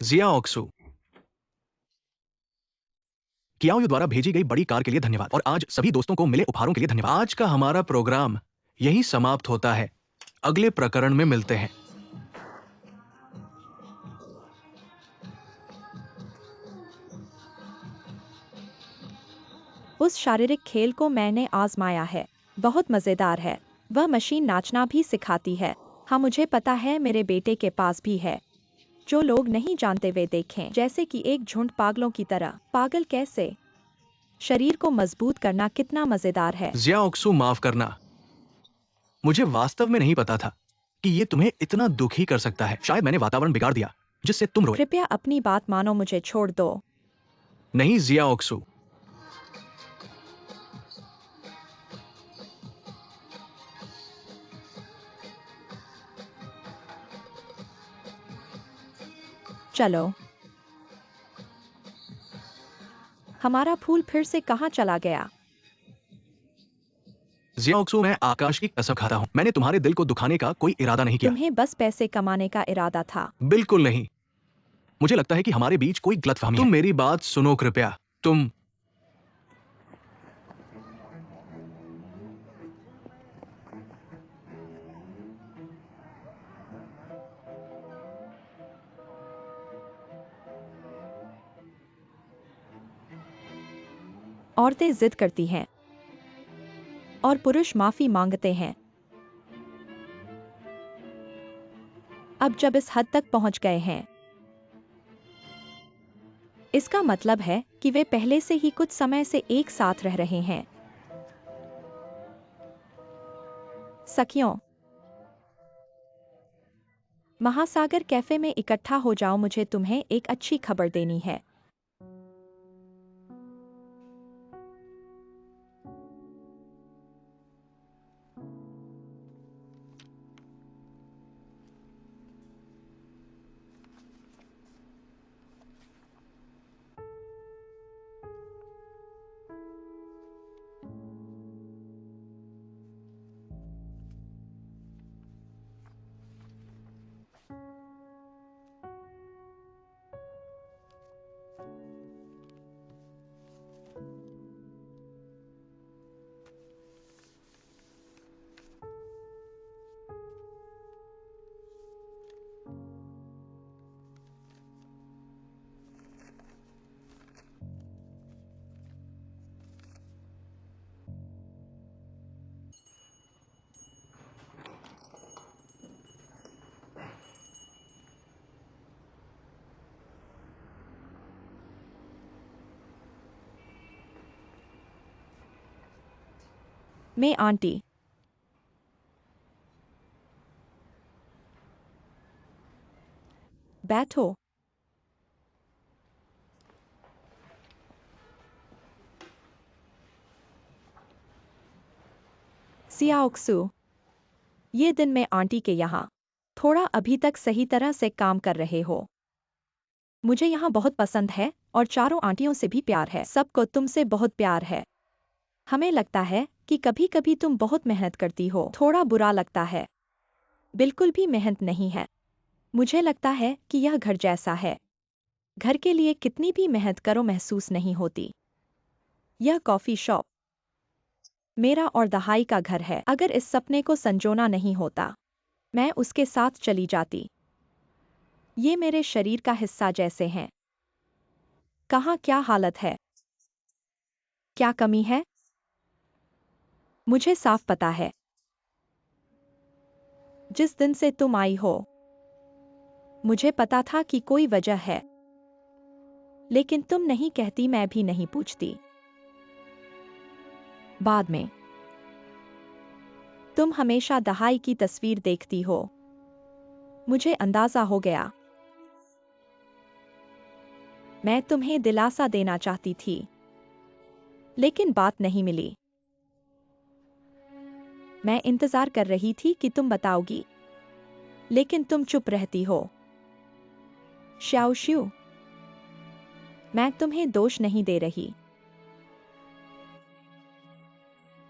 जिया ओक्सू, कियाओ द्वारा भेजी गई बड़ी कार के लिए धन्यवाद और आज सभी दोस्तों को मिले उपहारों के लिए धन्यवाद। आज का हमारा प्रोग्राम यही समाप्त होता है। अगले प्रकरण में मिलते हैं। उस शारीरिक खेल को मैंने आजमाया है, बहुत मज़ेदार है। वह मशीन नाचना भी सिखाती है। हाँ, मुझे पता है, मेरे बेटे के पास भी है। जो लोग नहीं जानते वे देखें, जैसे कि एक झुंड पागलों की तरह। पागल कैसे? शरीर को मजबूत करना कितना मज़ेदार है। जिया ओक्सू, माफ करना, मुझे वास्तव में नहीं पता था कि ये तुम्हें इतना दुखी कर सकता है। शायद मैंने वातावरण बिगाड़ दिया जिससे तुम रोए। कृपया अपनी बात मानो, मुझे छोड़ दो। नहीं जिया ओक्सू, चलो। हमारा फूल फिर से कहाँ चला गया? जिया ओक्सू, मैं आकाश की कसम खाता हूँ, मैंने तुम्हारे दिल को दुखाने का कोई इरादा नहीं किया। तुम्हें बस पैसे कमाने का इरादा था। बिल्कुल नहीं। मुझे लगता है कि हमारे बीच कोई गलतफहमी है। तुम मेरी बात सुनो कृपया। तुम औरतें जिद करती हैं और पुरुष माफी मांगते हैं। अब जब इस हद तक पहुंच गए हैं, इसका मतलब है कि वे पहले से ही कुछ समय से एक साथ रह रहे हैं। सखियों, महासागर कैफे में इकट्ठा हो जाओ, मुझे तुम्हें एक अच्छी खबर देनी है। मैं आंटी। बैठो। सियाओक्सु, ये दिन में आंटी के यहाँ थोड़ा अभी तक सही तरह से काम कर रहे हो। मुझे यहाँ बहुत पसंद है और चारों आंटियों से भी प्यार है। सबको तुमसे बहुत प्यार है। हमें लगता है कि कभी कभी तुम बहुत मेहनत करती हो। थोड़ा बुरा लगता है। बिल्कुल भी मेहनत नहीं है। मुझे लगता है कि यह घर जैसा है। घर के लिए कितनी भी मेहनत करो महसूस नहीं होती। यह कॉफी शॉप मेरा और दहाई का घर है। अगर इस सपने को संजोना नहीं होता, मैं उसके साथ चली जाती। ये मेरे शरीर का हिस्सा जैसे हैं। कहाँ क्या हालत है? क्या कमी है? मुझे साफ पता है। जिस दिन से तुम आई हो, मुझे पता था कि कोई वजह है। लेकिन तुम नहीं कहती, मैं भी नहीं पूछती। बाद में तुम हमेशा दहाई की तस्वीर देखती हो। मुझे अंदाजा हो गया। मैं तुम्हें दिलासा देना चाहती थी, लेकिन बात नहीं मिली। मैं इंतजार कर रही थी कि तुम बताओगी, लेकिन तुम चुप रहती हो। श्याओशु, मैं तुम्हें दोष नहीं दे रही।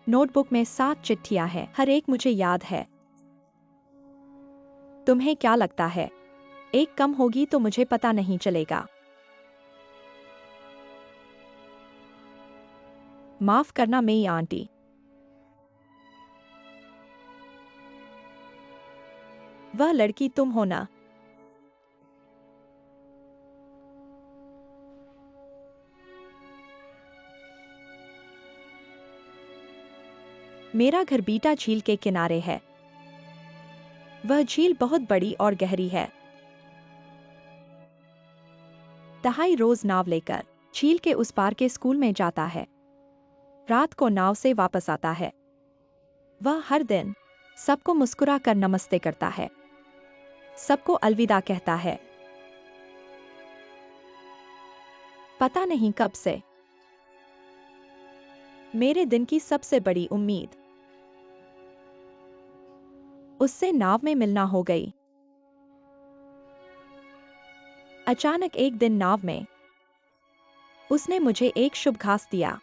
नोटबुक में 7 चिट्ठियां हैं, हर एक मुझे याद है। तुम्हें क्या लगता है, एक कम होगी तो मुझे पता नहीं चलेगा? माफ करना मेरी आंटी। वह लड़की तुम हो ना? मेरा घर बीटा झील के किनारे है। वह झील बहुत बड़ी और गहरी है। दहाई रोज नाव लेकर झील के उस पार के स्कूल में जाता है। रात को नाव से वापस आता है। वह हर दिन सबको मुस्कुरा कर नमस्ते करता है। सबको अलविदा कहता है। पता नहीं कब से मेरे दिन की सबसे बड़ी उम्मीद उससे नाव में मिलना हो गई। अचानक एक दिन नाव में उसने मुझे एक शुभ घास दिया।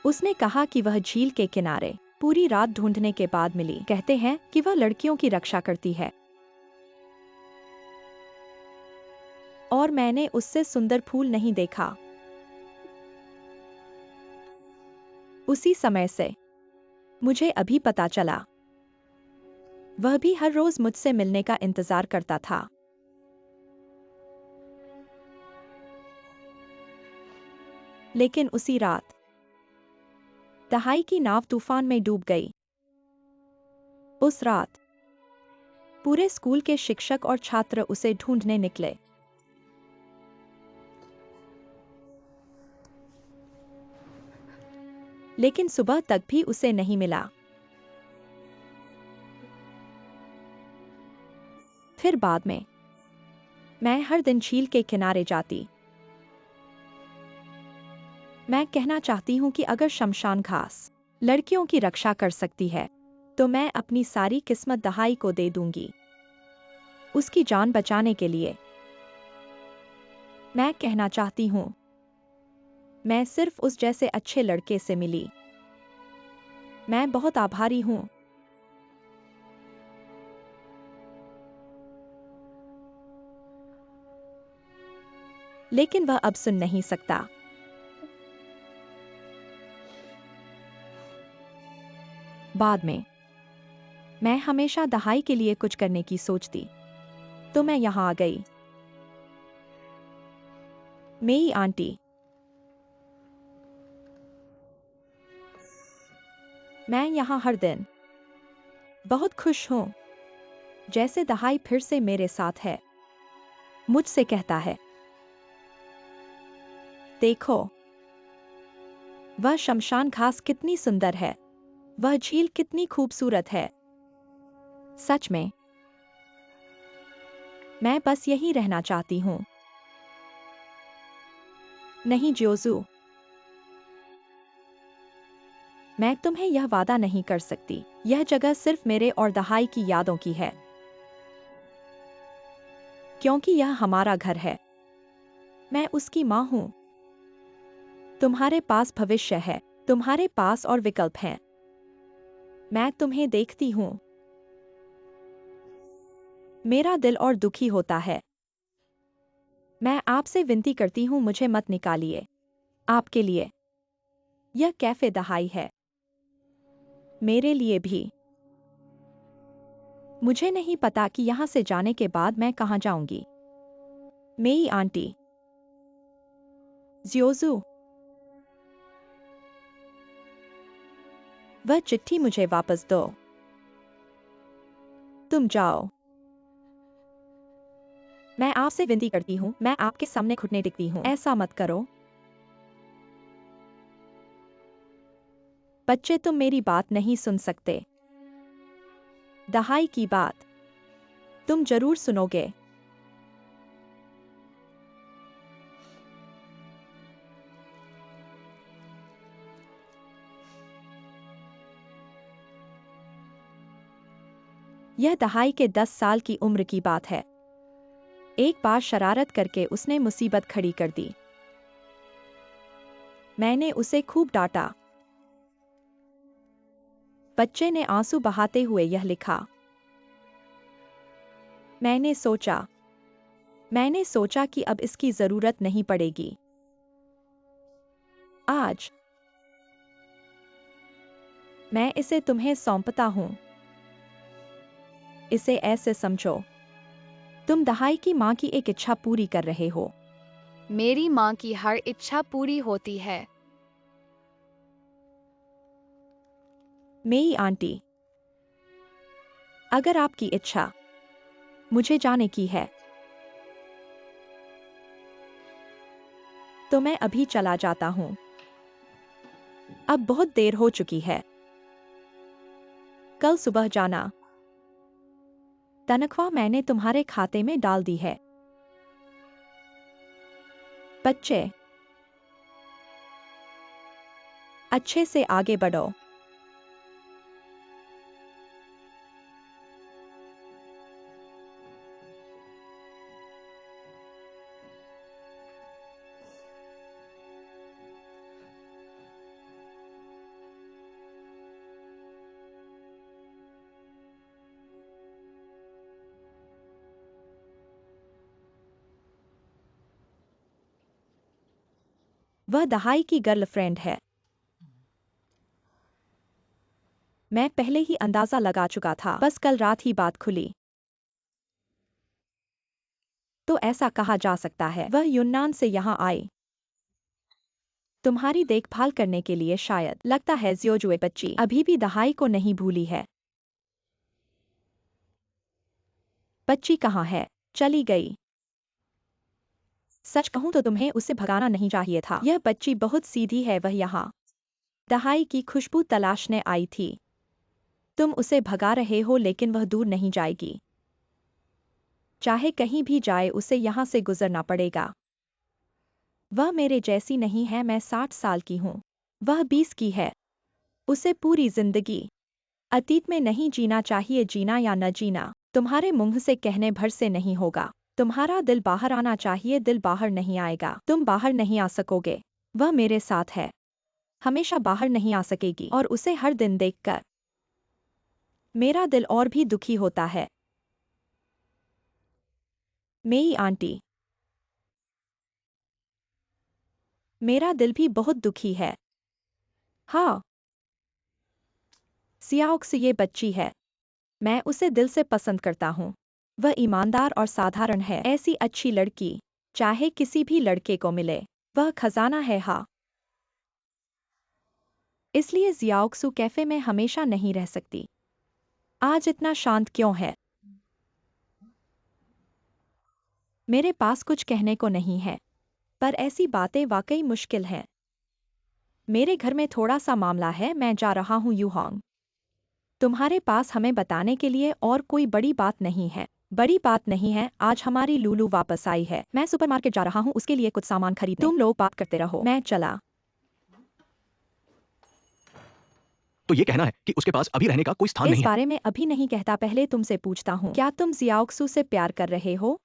उसने कहा कि वह झील के किनारे पूरी रात ढूंढने के बाद मिली। कहते हैं कि वह लड़कियों की रक्षा करती है। और मैंने उससे सुंदर फूल नहीं देखा। उसी समय से मुझे अभी पता चला, वह भी हर रोज मुझसे मिलने का इंतजार करता था। लेकिन उसी रात दहाई की नाव तूफान में डूब गई। उस रात पूरे स्कूल के शिक्षक और छात्र उसे ढूंढने निकले। लेकिन सुबह तक भी उसे नहीं मिला। फिर बाद में मैं हर दिन झील के किनारे जाती। मैं कहना चाहती हूँ कि अगर शमशान घास लड़कियों की रक्षा कर सकती है, तो मैं अपनी सारी किस्मत दहाई को दे दूंगी, उसकी जान बचाने के लिए। मैं कहना चाहती हूँ, मैं सिर्फ उस जैसे अच्छे लड़के से मिली। मैं बहुत आभारी हूँ। लेकिन वह अब सुन नहीं सकता। बाद में मैं हमेशा दहाई के लिए कुछ करने की सोचती, तो मैं यहां आ गई। मेरी आंटी, मैं यहां हर दिन बहुत खुश हूं। जैसे दहाई फिर से मेरे साथ है। मुझसे कहता है, देखो, वह शमशान घास कितनी सुंदर है, वह झील कितनी खूबसूरत है। सच में मैं बस यहीं रहना चाहती हूँ। नहीं जियोजू, मैं तुम्हें यह वादा नहीं कर सकती। यह जगह सिर्फ मेरे और दहाई की यादों की है, क्योंकि यह हमारा घर है। मैं उसकी माँ हूँ। तुम्हारे पास भविष्य है, तुम्हारे पास और विकल्प हैं। मैं तुम्हें देखती हूँ। मेरा दिल और दुखी होता है। मैं आपसे विनती करती हूँ, मुझे मत निकालिए। आपके लिए यह कैफे दहाई है, मेरे लिए भी। मुझे नहीं पता कि यहाँ से जाने के बाद मैं कहाँ जाऊंगी। मेरी आंटी। जियोजू, वह चिट्ठी मुझे वापस दो। तुम जाओ। मैं आपसे विनती करती हूँ, मैं आपके सामने घुटने टेकती हूँ, ऐसा मत करो। बच्चे, तुम मेरी बात नहीं सुन सकते। दहाई की बात तुम जरूर सुनोगे। यह दहाई के 10 साल की उम्र की बात है। एक बार शरारत करके उसने मुसीबत खड़ी कर दी। मैंने उसे खूब डांटा। बच्चे ने आंसू बहाते हुए यह लिखा। मैंने सोचा कि अब इसकी जरूरत नहीं पड़ेगी। आज मैं इसे तुम्हें सौंपता हूं। इसे ऐसे समझो, तुम दहाई की माँ की एक इच्छा पूरी कर रहे हो। मेरी माँ की हर इच्छा पूरी होती है। मेरी आंटी, अगर आपकी इच्छा मुझे जाने की है, तो मैं अभी चला जाता हूं। अब बहुत देर हो चुकी है। कल सुबह जाना। तनख्वाह मैंने तुम्हारे खाते में डाल दी है। बच्चे, अच्छे से आगे बढ़ो। वह दहाई की गर्लफ्रेंड है। मैं पहले ही अंदाजा लगा चुका था, बस कल रात ही बात खुली। तो ऐसा कहा जा सकता है वह यूनान से यहाँ आई तुम्हारी देखभाल करने के लिए। शायद लगता है जियोजुए बच्ची अभी भी दहाई को नहीं भूली है। बच्ची कहाँ है? चली गई। सच कहूं तो तुम्हें उसे भगाना नहीं चाहिए था। यह बच्ची बहुत सीधी है। वह यहाँ दहाई की खुशबू तलाशने आई थी। तुम उसे भगा रहे हो, लेकिन वह दूर नहीं जाएगी। चाहे कहीं भी जाए, उसे यहाँ से गुजरना पड़ेगा। वह मेरे जैसी नहीं है। मैं 60 साल की हूँ, वह 20 की है। उसे पूरी जिंदगी अतीत में नहीं जीना चाहिए। जीना या न जीना तुम्हारे मुंह से कहने भर से नहीं होगा। तुम्हारा दिल बाहर आना चाहिए। दिल बाहर नहीं आएगा, तुम बाहर नहीं आ सकोगे। वह मेरे साथ है, हमेशा बाहर नहीं आ सकेगी। और उसे हर दिन देखकर मेरा दिल और भी दुखी होता है। मेरी आंटी, मेरा दिल भी बहुत दुखी है। हाँ, सियाओक्स ये बच्ची है। मैं उसे दिल से पसंद करता हूँ। वह ईमानदार और साधारण है। ऐसी अच्छी लड़की चाहे किसी भी लड़के को मिले, वह खजाना है। हाँ, इसलिए जियाओक्सू कैफे में हमेशा नहीं रह सकती। आज इतना शांत क्यों है? मेरे पास कुछ कहने को नहीं है, पर ऐसी बातें वाकई मुश्किल हैं। मेरे घर में थोड़ा सा मामला है। मैं जा रहा हूँ यूहोंग। तुम्हारे पास हमें बताने के लिए और कोई बड़ी बात नहीं है? बड़ी बात नहीं है, आज हमारी लूलू वापस आई है। मैं सुपरमार्केट जा रहा हूँ उसके लिए कुछ सामान खरीदने। तुम लोग बात करते रहो, मैं चला। तो ये कहना है कि उसके पास अभी रहने का कोई स्थान इस नहीं है। बारे में अभी नहीं कहता, पहले तुमसे पूछता हूँ, क्या तुम जियाओक्सू से प्यार कर रहे हो?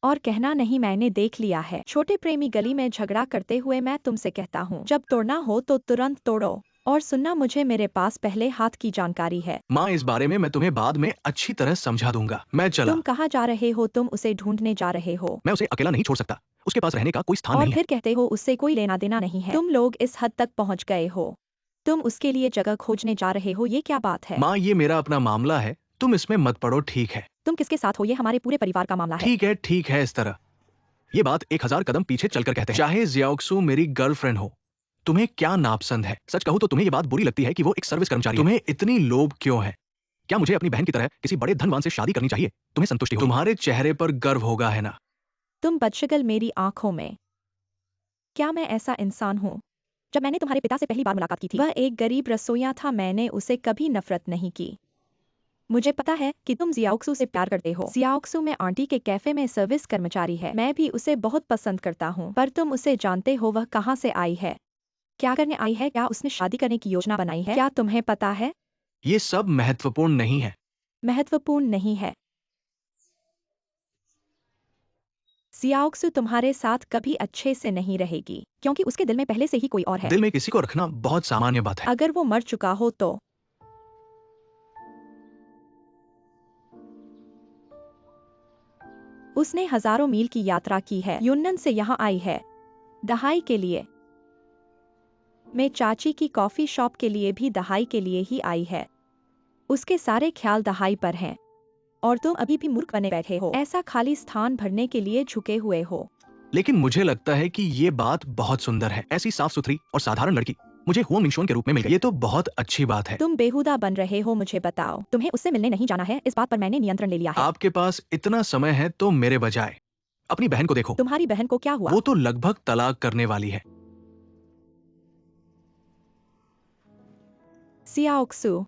और कहना नहीं, मैंने देख लिया है। छोटे प्रेमी गली में झगड़ा करते हुए मैं तुमसे कहता हूँ, जब तोड़ना हो तो तुरंत तोड़ो। और सुनना, मुझे मेरे पास पहले हाथ की जानकारी है। माँ, इस बारे में मैं तुम्हें बाद में अच्छी तरह समझा दूंगा। मैं चला। तुम कहाँ जा रहे हो? तुम उसे ढूंढने जा रहे हो? मैं उसे अकेला नहीं छोड़ सकता, उसके पास रहने का कोई स्थान और नहीं है। फिर कहते हो उससे कोई लेना देना नहीं है। तुम लोग इस हद तक पहुँच गए हो, तुम उसके लिए जगह खोजने जा रहे हो, ये क्या बात है? माँ, ये मेरा अपना मामला है, तुम इसमें मत पड़ो, ठीक है? तुम किसके साथ हो? ये हमारे पूरे परिवार का मामला है। ठीक है, इस तरह। ये बात 1000 कदम पीछे चलकर कहते हैं। चाहे जियाओक्सू मेरी गर्लफ्रेंड हो, तुम्हें क्या नापसंद है? सच कहूं तो तुम्हें ये बात बुरी लगती है कि वो एक सर्विस कर्मचारी है। तुम्हें इतनी लोभ क्यों है? क्या मुझे अपनी बहन की तरह किसी बड़े धनवान से शादी करनी चाहिए? तुम्हें संतुष्टि होगी। तुम्हारे चेहरे पर गर्व होगा, है ना? तुम बदशक्ल मेरी आंखों में। क्या मैं ऐसा इंसान हूँ? जब मैंने तुम्हारे पिता से पहली बार मुलाकात की थी, वह एक गरीब रसोइया था, मैंने उसे कभी नफरत नहीं की। मुझे पता है कि तुम जियाओक्सू से प्यार करते हो। जियाओक्सू में आंटी के कैफे में सर्विस कर्मचारी है, मैं भी उसे बहुत पसंद करता हूँ, पर तुम उसे जानते हो वह कहाँ से आई है? क्या करने आई है? क्या उसने शादी करने की योजना बनाई है? क्या तुम्हें पता है? ये सब महत्वपूर्ण नहीं है। महत्वपूर्ण नहीं है। जियाओक्सू तुम्हारे साथ कभी अच्छे से नहीं रहेगी, क्योंकि उसके दिल में पहले से ही कोई और है। दिल में किसी को रखना बहुत सामान्य बात है। अगर वो मर चुका हो तो? उसने हजारों मील की यात्रा की है, यूनन से यहाँ आई है, दहाई के लिए। मैं चाची की कॉफी शॉप के लिए भी दहाई के लिए ही आई है। उसके सारे ख्याल दहाई पर हैं। और तुम अभी भी मूर्ख बने बैठे हो, ऐसा खाली स्थान भरने के लिए झुके हुए हो। लेकिन मुझे लगता है कि ये बात बहुत सुंदर है। ऐसी साफ सुथरी और साधारण लड़की मुझे हुआ मिंगशोन के रूप में मिल गई। ये तो बहुत अच्छी बात है। तुम बेहुदा बन रहे हो, मुझे बताओ, तुम्हें उससे मिलने नहीं जाना है, इस बात पर मैंने नियंत्रण ले लिया है। आपके पास इतना समय है तो मेरे बजाय अपनी बहन को देखो। तुम्हारी बहन को क्या हुआ? वो तो लगभग तलाक करने वाली है। जियाओक्सू।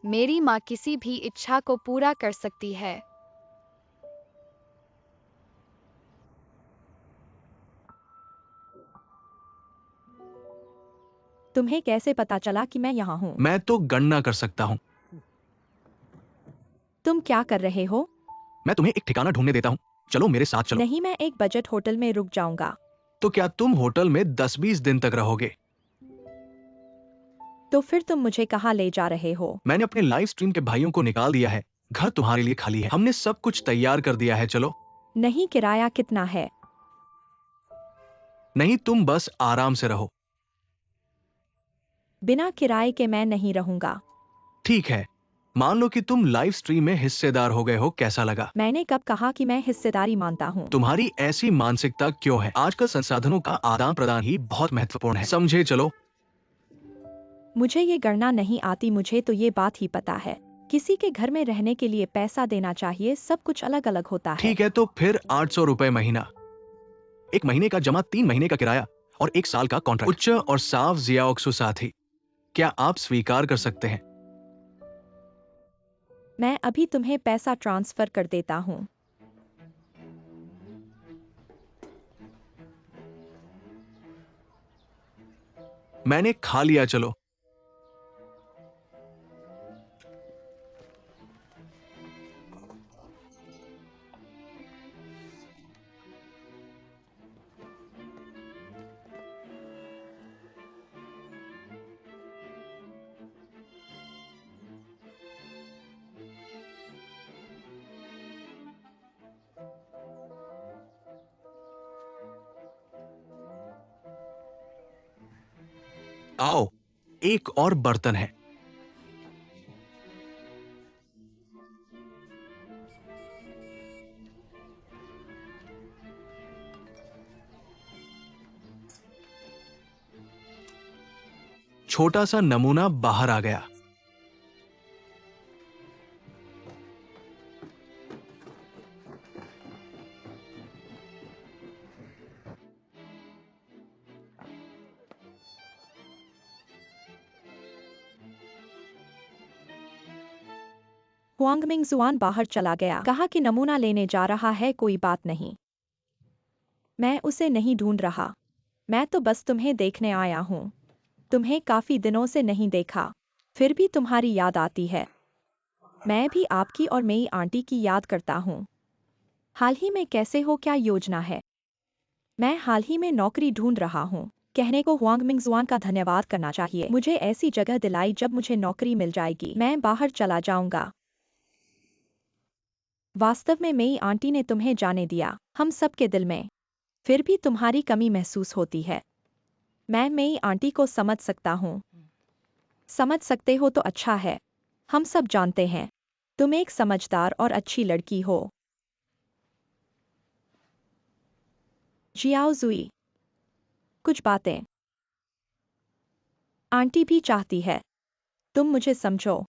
मेरी माँ किसी भी इच्छा को पूरा कर सकती है। तुम्हें कैसे पता चला कि मैं यहाँ हूँ? मैं तो गणना कर सकता हूँ। तुम क्या कर रहे हो? मैं तुम्हें एक ठिकाना ढूंढने देता हूँ, चलो मेरे साथ चलो। नहीं, मैं एक बजट होटल में रुक जाऊंगा। तो क्या तुम होटल में 10-20 दिन तक रहोगे? तो फिर तुम मुझे कहाँ ले जा रहे हो? मैंने अपने लाइव स्ट्रीम के भाइयों को निकाल दिया है, घर तुम्हारे लिए खाली है। हमने सब कुछ तैयार कर दिया है, चलो। नहीं, किराया कितना है? नहीं, तुम बस आराम से रहो। बिना किराए के मैं नहीं रहूंगा। ठीक है, मान लो कि तुम लाइव स्ट्रीम में हिस्सेदार हो गए हो, कैसा लगा? मैंने कब कहा कि मैं हिस्सेदारी मानता हूँ? तुम्हारी ऐसी मानसिकता क्यों है? आजकल संसाधनों का आदान प्रदान ही बहुत महत्वपूर्ण है, समझे? चलो। मुझे ये गणना नहीं आती, मुझे तो ये बात ही पता है, किसी के घर में रहने के लिए पैसा देना चाहिए, सब कुछ अलग अलग होता है। ठीक है, तो फिर 800 रुपए महीना, एक महीने का जमा, 3 महीने का किराया और 1 साल का कॉन्ट्रैक्ट। उच्च और साफ जियाओक्सु साथी, क्या आप स्वीकार कर सकते हैं? मैं अभी तुम्हें पैसा ट्रांसफर कर देता हूँ। मैंने खा लिया, चलो। आओ, एक और बर्तन है। छोटा सा नमूना बाहर आ गया। हुआंगमिंग जुआन बाहर चला गया, कहा कि नमूना लेने जा रहा है, कोई बात नहीं। मैं उसे नहीं ढूंढ रहा, मैं तो बस तुम्हें देखने आया हूँ। तुम्हें काफी दिनों से नहीं देखा, फिर भी तुम्हारी याद आती है। मैं भी आपकी और मेरी आंटी की याद करता हूँ। हाल ही में कैसे हो, क्या योजना है? मैं हाल ही में नौकरी ढूंढ रहा हूँ। कहने को हुआंगमिंग जुआन का धन्यवाद करना चाहिए, मुझे ऐसी जगह दिलाई जब मुझे नौकरी मिल जाएगी मैं बाहर चला जाऊंगा। वास्तव में मेरी आंटी ने तुम्हें जाने दिया, हम सबके दिल में फिर भी तुम्हारी कमी महसूस होती है। मैं मेरी आंटी को समझ सकता हूँ। समझ सकते हो तो अच्छा है। हम सब जानते हैं तुम एक समझदार और अच्छी लड़की हो। जियाओ जुई, कुछ बातें आंटी भी चाहती है तुम मुझे समझो।